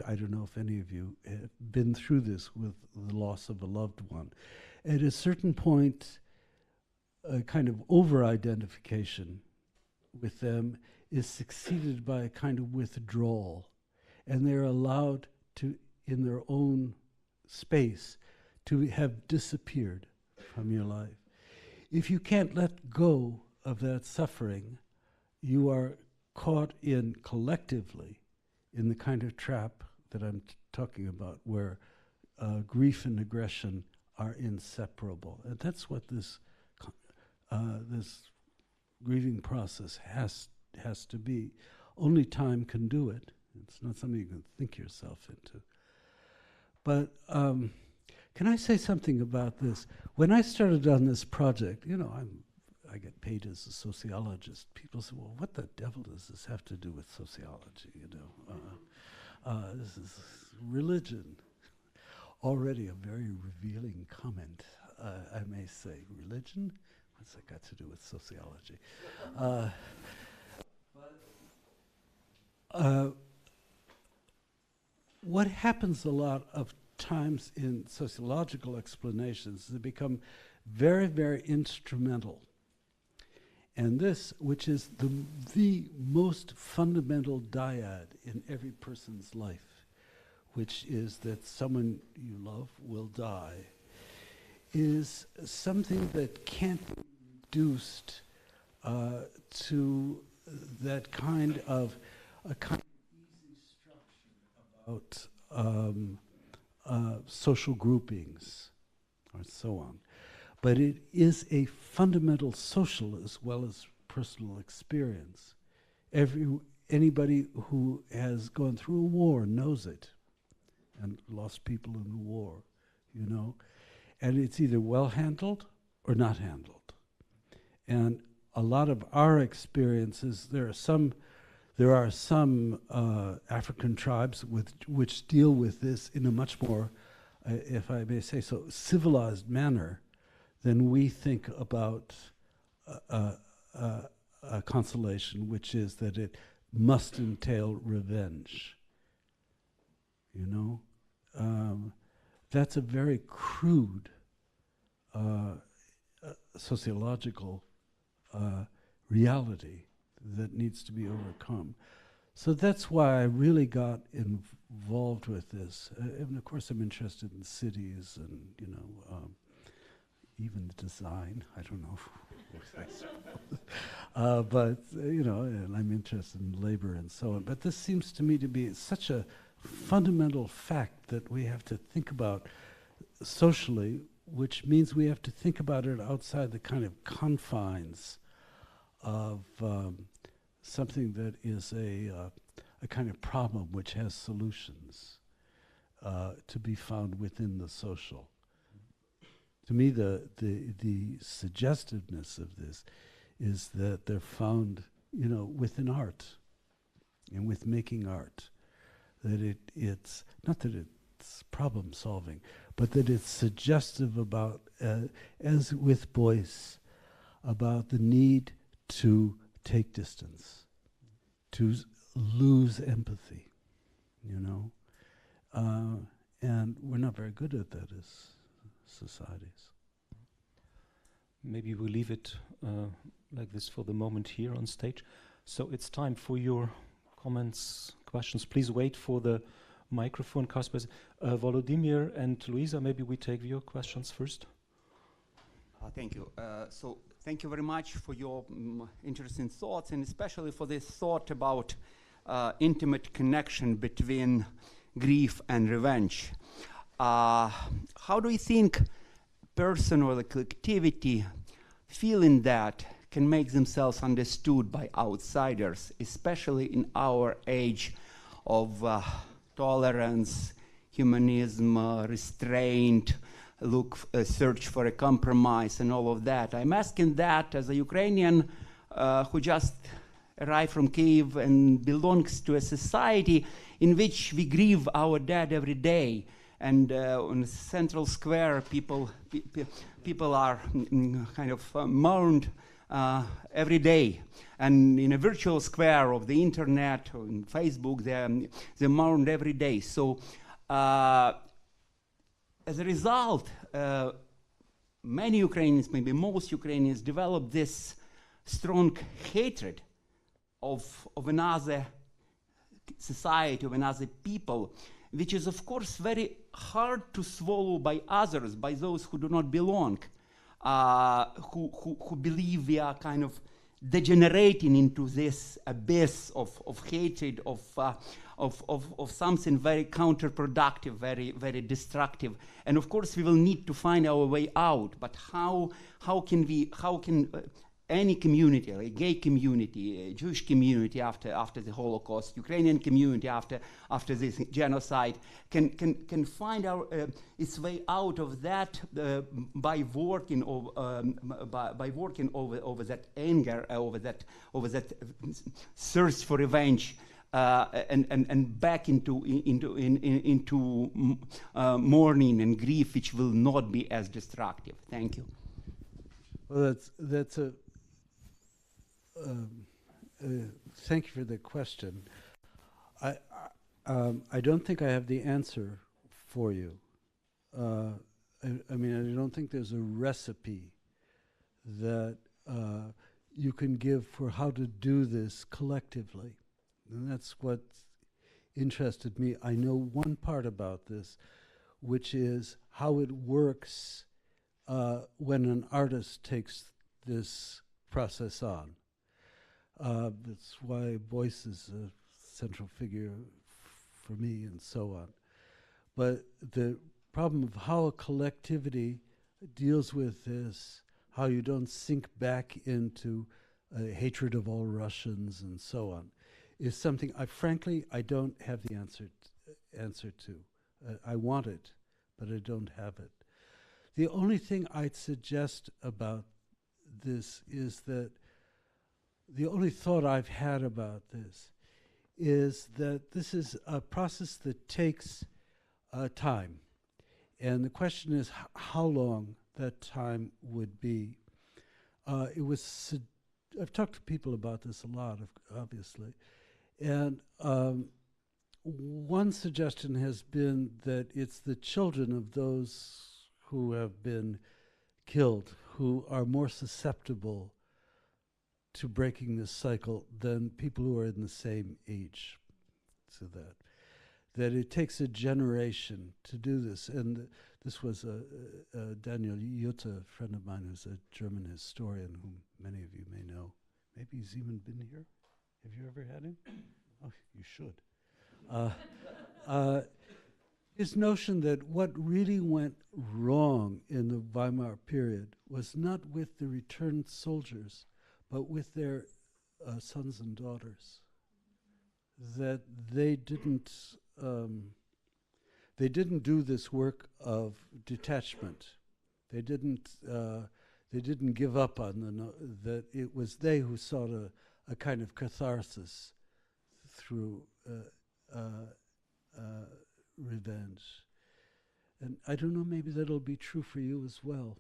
I don't know if any of you have been through this with the loss of a loved one. At a certain point, a kind of over-identification with them is succeeded by a kind of withdrawal, and they're allowed to, in their own space, to have disappeared from your life. If you can't let go of that suffering, you are caught in collectively in the kind of trap that I'm talking about, where grief and aggression are inseparable. And that's what this grieving process has to be. Only time can do it. It's not something you can think yourself into. But can I say something about this? When I started on this project, I get paid as a sociologist. People say, well, what the devil does this have to do with sociology, this is religion. Already a very revealing comment, I may say. Religion? What's that got to do with sociology? What happens a lot of times in sociological explanations, they become very, very instrumental. And this, which is the most fundamental dyad in every person's life, which is that someone you love will die, is something that can't be reduced to that kind of easy structure about social groupings or so on. But it is a fundamental social as well as personal experience. Anybody who has gone through a war knows it and lost people in the war, And it's either well handled or not handled. And a lot of our experiences, there are some African tribes which deal with this in a much more, if I may say so, civilized manner than we think about a consolation, which is that it must entail revenge. That's a very crude sociological reality that needs to be overcome. So that's why I really got involved with this. And of course I'm interested in cities and, even design. I don't know. But, and I'm interested in labor and so on. But this seems to me to be such a fundamental fact that we have to think about socially, which means we have to think about it outside the kind of confines of something that is a kind of problem which has solutions to be found within the social. To me, the suggestiveness of this is that they're found, within art and with making art. that it's not that it's problem solving, but that it's suggestive about, as with Boyce, about the need to take distance, to lose empathy, you know. And we're not very good at that as societies. Maybe we'll leave it like this for the moment here on stage. So it's time for your comments, questions. Please wait for the microphone. Kasper, Volodymyr and Luisa, maybe we take your questions first. Thank you. So thank you very much for your interesting thoughts, and especially for this thought about intimate connection between grief and revenge. How do you think person or the collectivity feeling that can make themselves understood by outsiders, especially in our age of tolerance, humanism, restraint, search for a compromise and all of that? I'm asking that as a Ukrainian who just arrived from Kyiv and belongs to a society in which we grieve our dead every day. And on the central square, people are kind of mourned every day. And in a virtual square of the internet or in Facebook, they're mourned every day. So as a result, many Ukrainians, maybe most Ukrainians, develop this strong hatred of another society, of another people, which is of course very hard to swallow by others, by those who do not belong, who believe we are kind of degenerating into this abyss of hatred, of something very counterproductive, very destructive. And of course we will need to find our way out. But how can any community, a gay community, a Jewish community after the Holocaust, Ukrainian community after this genocide, can find its way out of that by working over that anger, over that thirst for revenge, and back into mourning and grief, which will not be as destructive. Thank you. Well, that's a. Thank you for the question. I don't think I have the answer for you. I mean, I don't think there's a recipe that you can give for how to do this collectively. And that's what interested me. I know one part about this, which is how it works when an artist takes this process on. That's why Boyce is a central figure for me and so on. But the problem of how a collectivity deals with this, how you don't sink back into hatred of all Russians and so on, is something frankly I don't have the answer to. I want it, but I don't have it. The only thing I'd suggest about this is that the only thought I've had about this is that this is a process that takes time. And the question is how long that time would be. I've talked to people about this a lot, obviously. And one suggestion has been that it's the children of those who have been killed who are more susceptible to breaking this cycle than people who are in the same age. So that it takes a generation to do this. And this was Daniel Jutta, a friend of mine who's a German historian whom many of you may know. Maybe he's even been here. Have you ever had him? Oh, you should. His notion that what really went wrong in the Weimar period was not with the returned soldiers, but with their sons and daughters. That they didn't do this work of detachment. They didn't give up on that. It was they who sought a kind of catharsis through revenge. And I don't know, maybe that'll be true for you as well.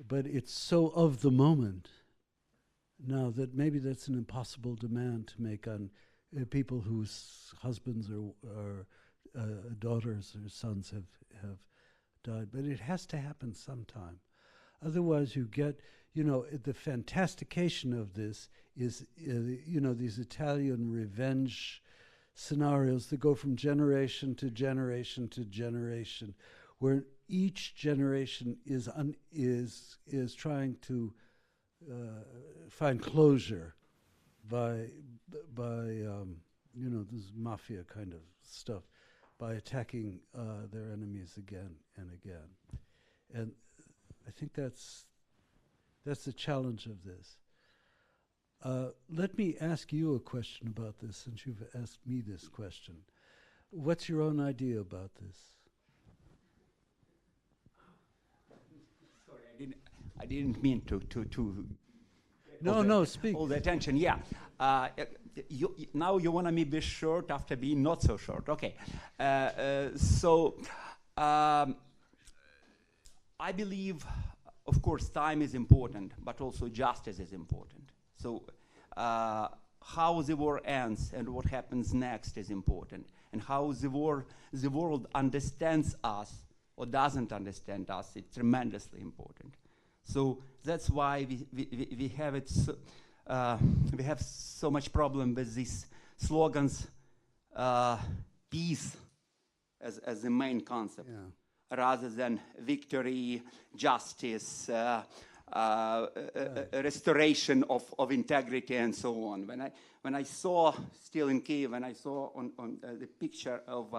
But it's so of the moment now that maybe that's an impossible demand to make on people whose husbands or daughters or sons have died. But it has to happen sometime. Otherwise you get, the fantastication of this is, these Italian revenge scenarios that go from generation to generation to generation, where each generation is trying to find closure by this mafia kind of stuff, by attacking their enemies again and again. And I think that's the challenge of this. Let me ask you a question about this, since you've asked me this question. What's your own idea about this? Sorry, I didn't mean to No, speak. all the attention. Yeah. Now you want me to be short after being not so short. Okay. I believe, of course, time is important, but also justice is important. So how the war ends and what happens next is important, and how the world understands us or doesn't understand us is tremendously important. So that's why we have it. We have so much problem with these slogans, peace as the main concept. Yeah. Rather than victory, justice, restoration of integrity, and so on. When I saw, still in Kiev, when I saw on the picture of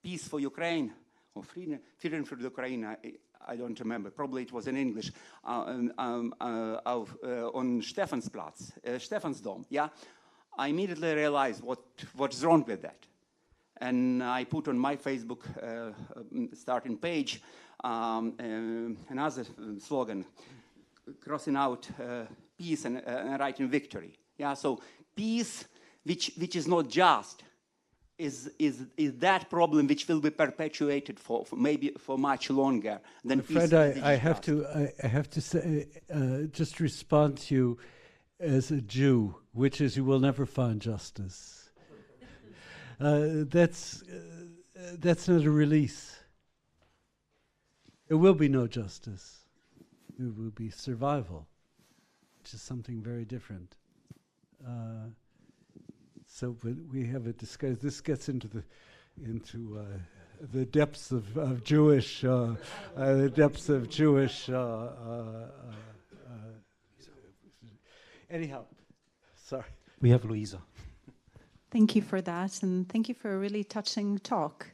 peace for Ukraine, or freedom for Ukraine, I don't remember, probably it was in English, on Stephansplatz, Stephansdom, yeah? I immediately realized what's wrong with that. And I put on my Facebook starting page another slogan, crossing out peace and writing victory. Yeah, so peace, which is not just, is that problem which will be perpetuated for maybe for much longer than peace. Fred, I have to say, just respond to you as a Jew, which is you will never find justice. That's not a release. There will be no justice. There will be survival, which is something very different. So we have a discussion. This gets into the depths of Jewish the depths of Jewish. Anyhow, sorry. We have Louisa. Thank you for that, and thank you for a really touching talk.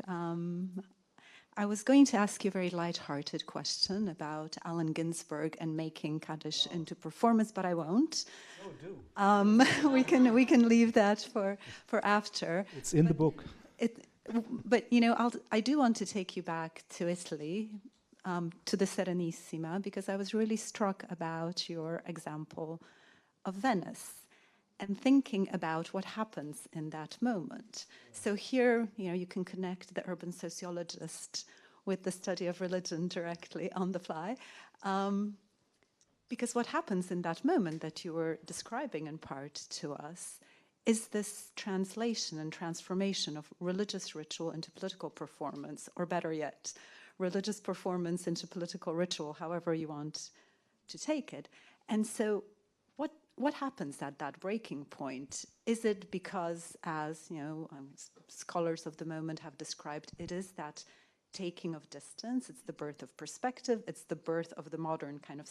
I was going to ask you a very light-hearted question about Allen Ginsberg and making Kaddish into performance, but I won't. Oh, do. We can leave that for after. It's in the book. But I do want to take you back to Italy, to the Serenissima, because I was really struck about your example of Venice, and thinking about what happens in that moment. So here, you can connect the urban sociologist with the study of religion directly on the fly. Because what happens in that moment that you were describing in part to us is this translation and transformation of religious ritual into political performance, or better yet, religious performance into political ritual, however you want to take it. And so what happens at that breaking point? Is it because, as scholars of the moment have described, it is that taking of distance, it's the birth of perspective, it's the birth of the modern kind of,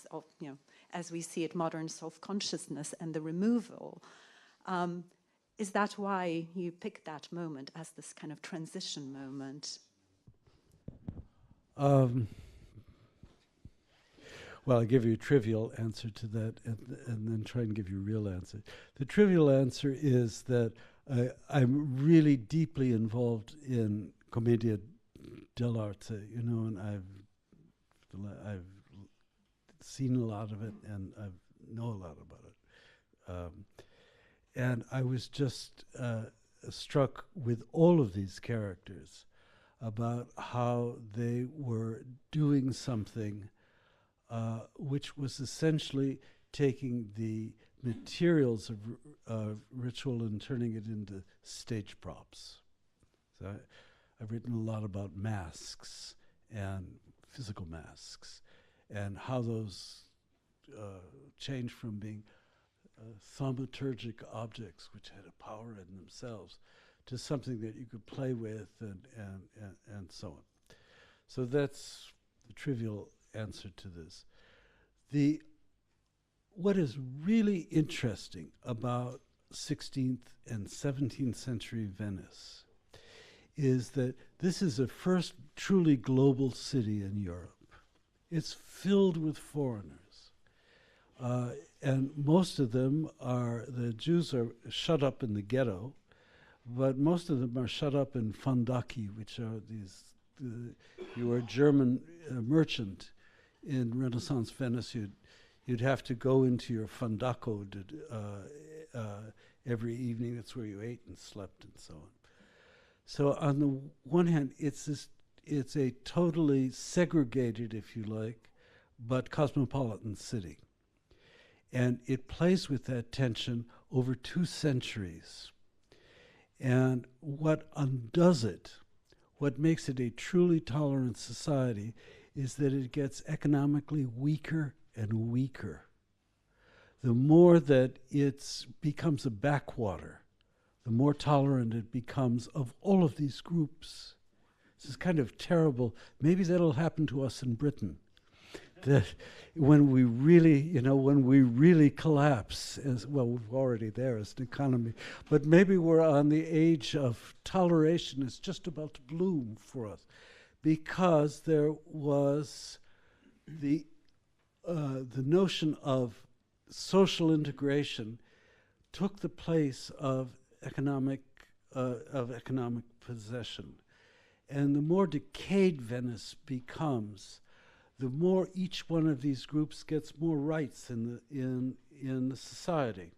as we see it, modern self-consciousness and the removal. Is that why you picked that moment as this kind of transition moment? Well, I'll give you a trivial answer to that and then try and give you a real answer. The trivial answer is that I'm really deeply involved in Commedia dell'arte, and I've seen a lot of it and I know a lot about it. And I was just struck with all of these characters about how they were doing something which was essentially taking the materials of ritual and turning it into stage props. So I've written a lot about masks and physical masks and how those change from being thaumaturgic objects which had a power in themselves to something that you could play with and so on. So that's the trivial answer to this. What is really interesting about 16th and 17th century Venice is that this is the first truly global city in Europe. It's filled with foreigners. And most of them the Jews are shut up in the ghetto, but most of them are shut up in fondaki, which are you were a German merchant in Renaissance Venice, you'd have to go into your fondaco every evening. That's where you ate and slept and so on. So on the one hand, it's a totally segregated, if you like, but cosmopolitan city. And it plays with that tension over 2 centuries. And what undoes it, what makes it a truly tolerant society, is that it gets economically weaker and weaker. The more that it becomes a backwater, the more tolerant it becomes of all of these groups. This is kind of terrible. Maybe that'll happen to us in Britain. That when we really collapse, we're already there as an economy, but maybe we're on the age of toleration. It's just about to bloom for us, because there was the notion of social integration took the place of economic possession, and the more decayed Venice becomes, the more each one of these groups gets more rights in the society,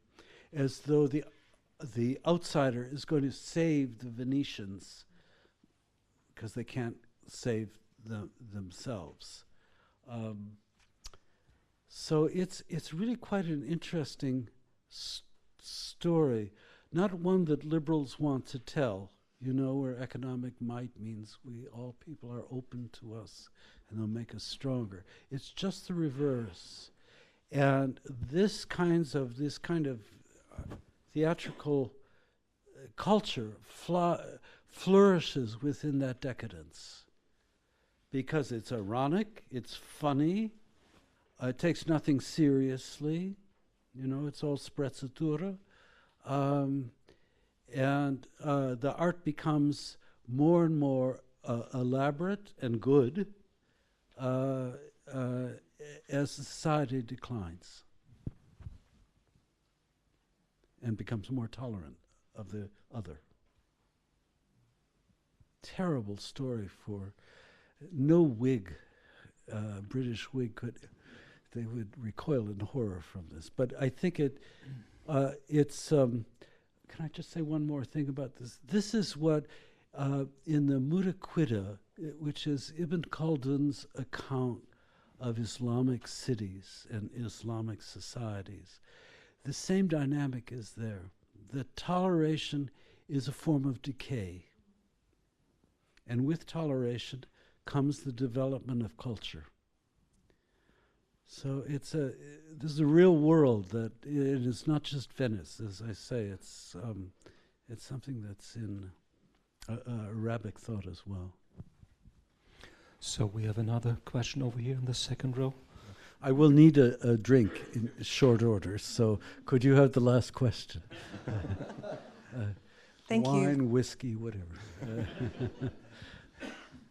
as though the outsider is going to save the Venetians because they can't save themselves. So it's really quite an interesting story, not one that liberals want to tell, where economic might means all people are open to us and they'll make us stronger. It's just the reverse. And this kind of theatrical culture flourishes within that decadence because it's ironic, it's funny, it takes nothing seriously, it's all sprezzatura. And the art becomes more and more elaborate and good as society declines and becomes more tolerant of the other. Terrible story for no Whig, British Whig they would recoil in horror from this. But I think it's. Can I just say one more thing about this? This is what, in the Mutaquida, which is Ibn Khaldun's account of Islamic cities and Islamic societies, the same dynamic is there. The toleration is a form of decay. And with toleration comes the development of culture. So this is a real world that it is not just Venice, as I say. It's something that's in Arabic thought as well. So we have another question over here in the second row. I will need a drink in short order, so could you have the last question? Thank you. Wine, whiskey, whatever.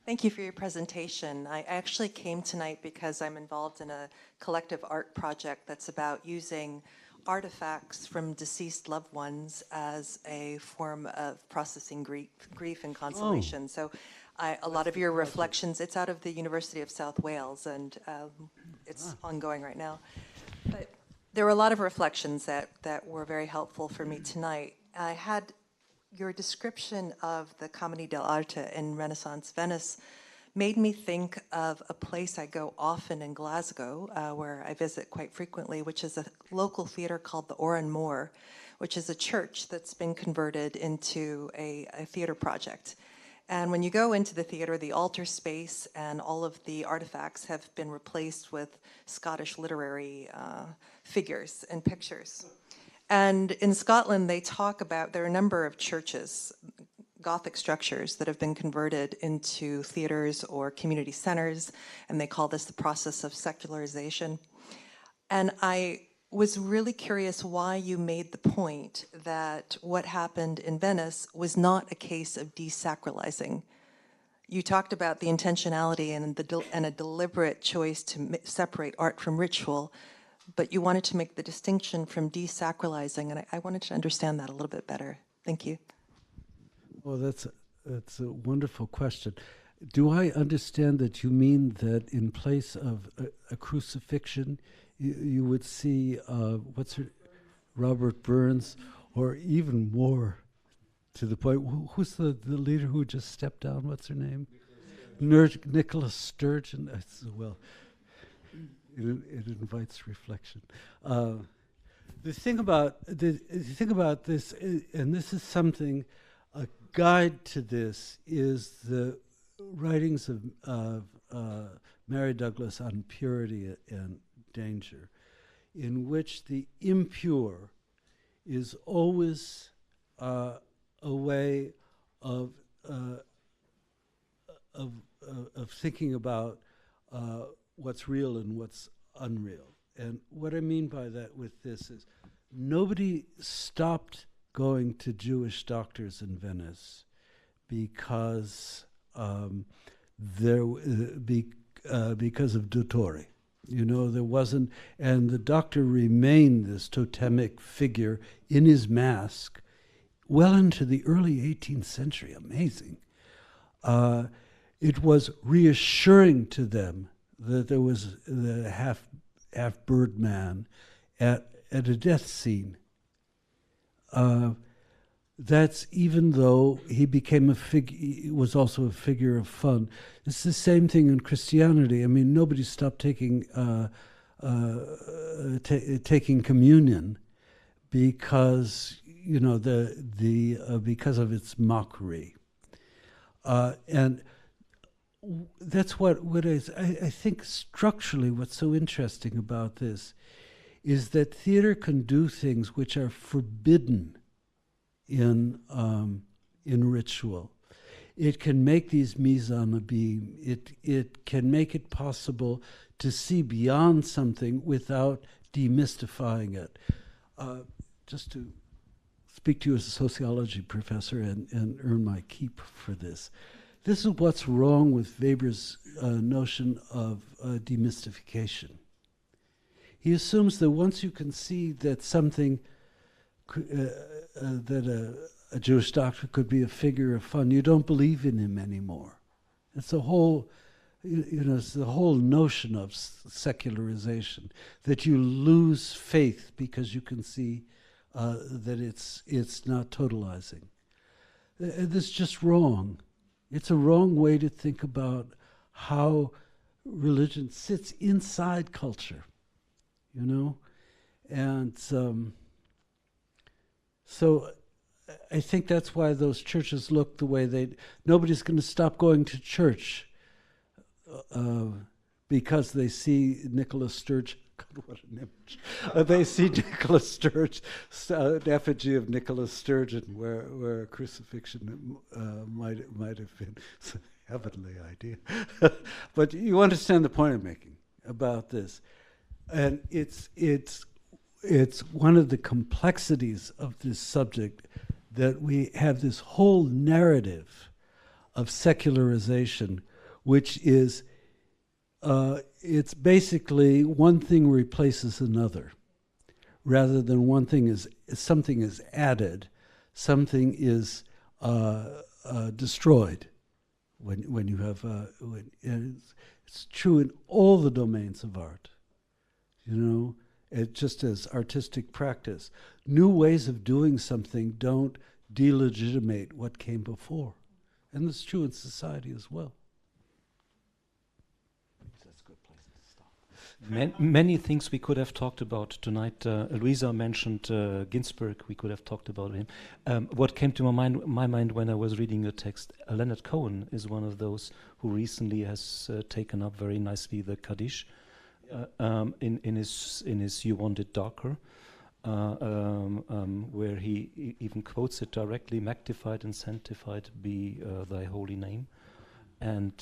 Thank you for your presentation. I actually came tonight because I'm involved in a collective art project that's about using artifacts from deceased loved ones as a form of processing grief and consolation. Oh. So a lot of your reflections, it's out of the University of South Wales, and it's ongoing right now. But there were a lot of reflections that were very helpful for me tonight. I had Your description of the Commedia dell'arte in Renaissance Venice made me think of a place I go often in Glasgow, where I visit quite frequently, which is a local theater called the Oran Mor, which is a church that's been converted into a theater project. And when you go into the theater, the altar space and all of the artifacts have been replaced with Scottish literary figures and pictures. And in Scotland, they talk about, there are a number of churches, Gothic structures that have been converted into theaters or community centers, and they call this the process of secularization. And I was really curious why you made the point that what happened in Venice was not a case of desacralizing. You talked about the intentionality and a deliberate choice to separate art from ritual, but you wanted to make the distinction from desacralizing, and I wanted to understand that a little bit better. Thank you. Well, that's a wonderful question. Do I understand that you mean that in place of a crucifixion, you would see, Robert Burns, or even more to the point, who's the leader who just stepped down? What's her name? Nicholas Sturgeon. Well, it invites reflection. The thing about this, and this is something, a guide to this is the writings of Mary Douglas on purity and danger, in which the impure is always a way of thinking about what's real and what's unreal. And what I mean by that with this is nobody stopped going to Jewish doctors in Venice because because of Dottore. You know, there wasn't, and the doctor remained this totemic figure in his mask well into the early 18th century. Amazing. It was reassuring to them that there was the half bird man at a death scene. That's even though he became he was also a figure of fun. It's the same thing in Christianity. I mean, nobody stopped taking communion because, you know, because of its mockery. And that's what I think structurally what's so interesting about this is that theater can do things which are forbidden in ritual. It can make these mise en abîme. It can make it possible to see beyond something without demystifying it. Just to speak to you as a sociology professor and earn my keep for this. This is what's wrong with Weber's notion of demystification. He assumes that once you can see that something, that a Jewish doctor could be a figure of fun, you don't believe in him anymore. It's the whole, it's the whole notion of secularization, that you lose faith because you can see that it's not totalizing. This is just wrong. It's a wrong way to think about how religion sits inside culture, you know? And so I think that's why those churches look the way they... Nobody's going to stop going to church because they see Nicholas Sturgeon. God, what an image. They see Nicholas Sturgeon, an effigy of Nicholas Sturgeon, where crucifixion might have been a heavenly idea. But you understand the point I'm making about this. And it's one of the complexities of this subject that we have this whole narrative of secularization, which is it's basically one thing replaces another, rather than one thing is something is added, something is destroyed. When you have it's true in all the domains of art, you know. It just as artistic practice. New ways of doing something don't delegitimate what came before. And that's true in society as well. That's a good place to stop. Many things we could have talked about tonight. Luisa mentioned Ginsberg. We could have talked about him. What came to my mind when I was reading your text, Leonard Cohen is one of those who recently has taken up very nicely the Kaddish in his You Want It Darker, where he even quotes it directly: "Magnified and sanctified be thy holy name." And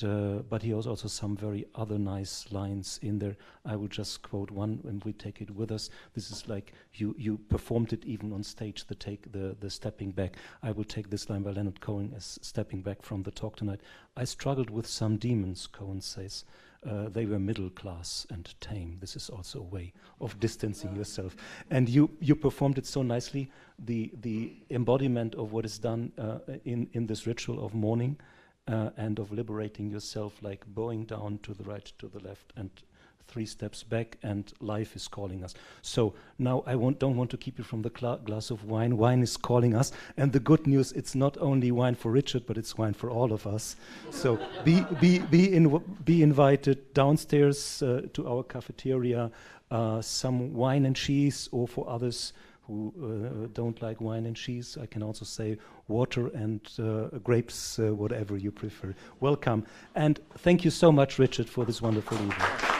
but he has also some very other nice lines in there. I will just quote one, and we take it with us. This is like you performed it even on stage. The stepping back. I will take this line by Leonard Cohen as stepping back from the talk tonight. "I struggled with some demons," Cohen says. "They were middle class and tame." This is also a way of distancing yourself. And you performed it so nicely. The embodiment of what is done in this ritual of mourning. And of liberating yourself, like bowing down to the right, to the left, and 3 steps back, and life is calling us. So now I don't want to keep you from the glass of wine. Wine is calling us, and the good news, it's not only wine for Richard, but it's wine for all of us. So be invited downstairs to our cafeteria, some wine and cheese, or for others who don't like wine and cheese, I can also say water and grapes, whatever you prefer. Welcome. And thank you so much, Richard, for this wonderful evening.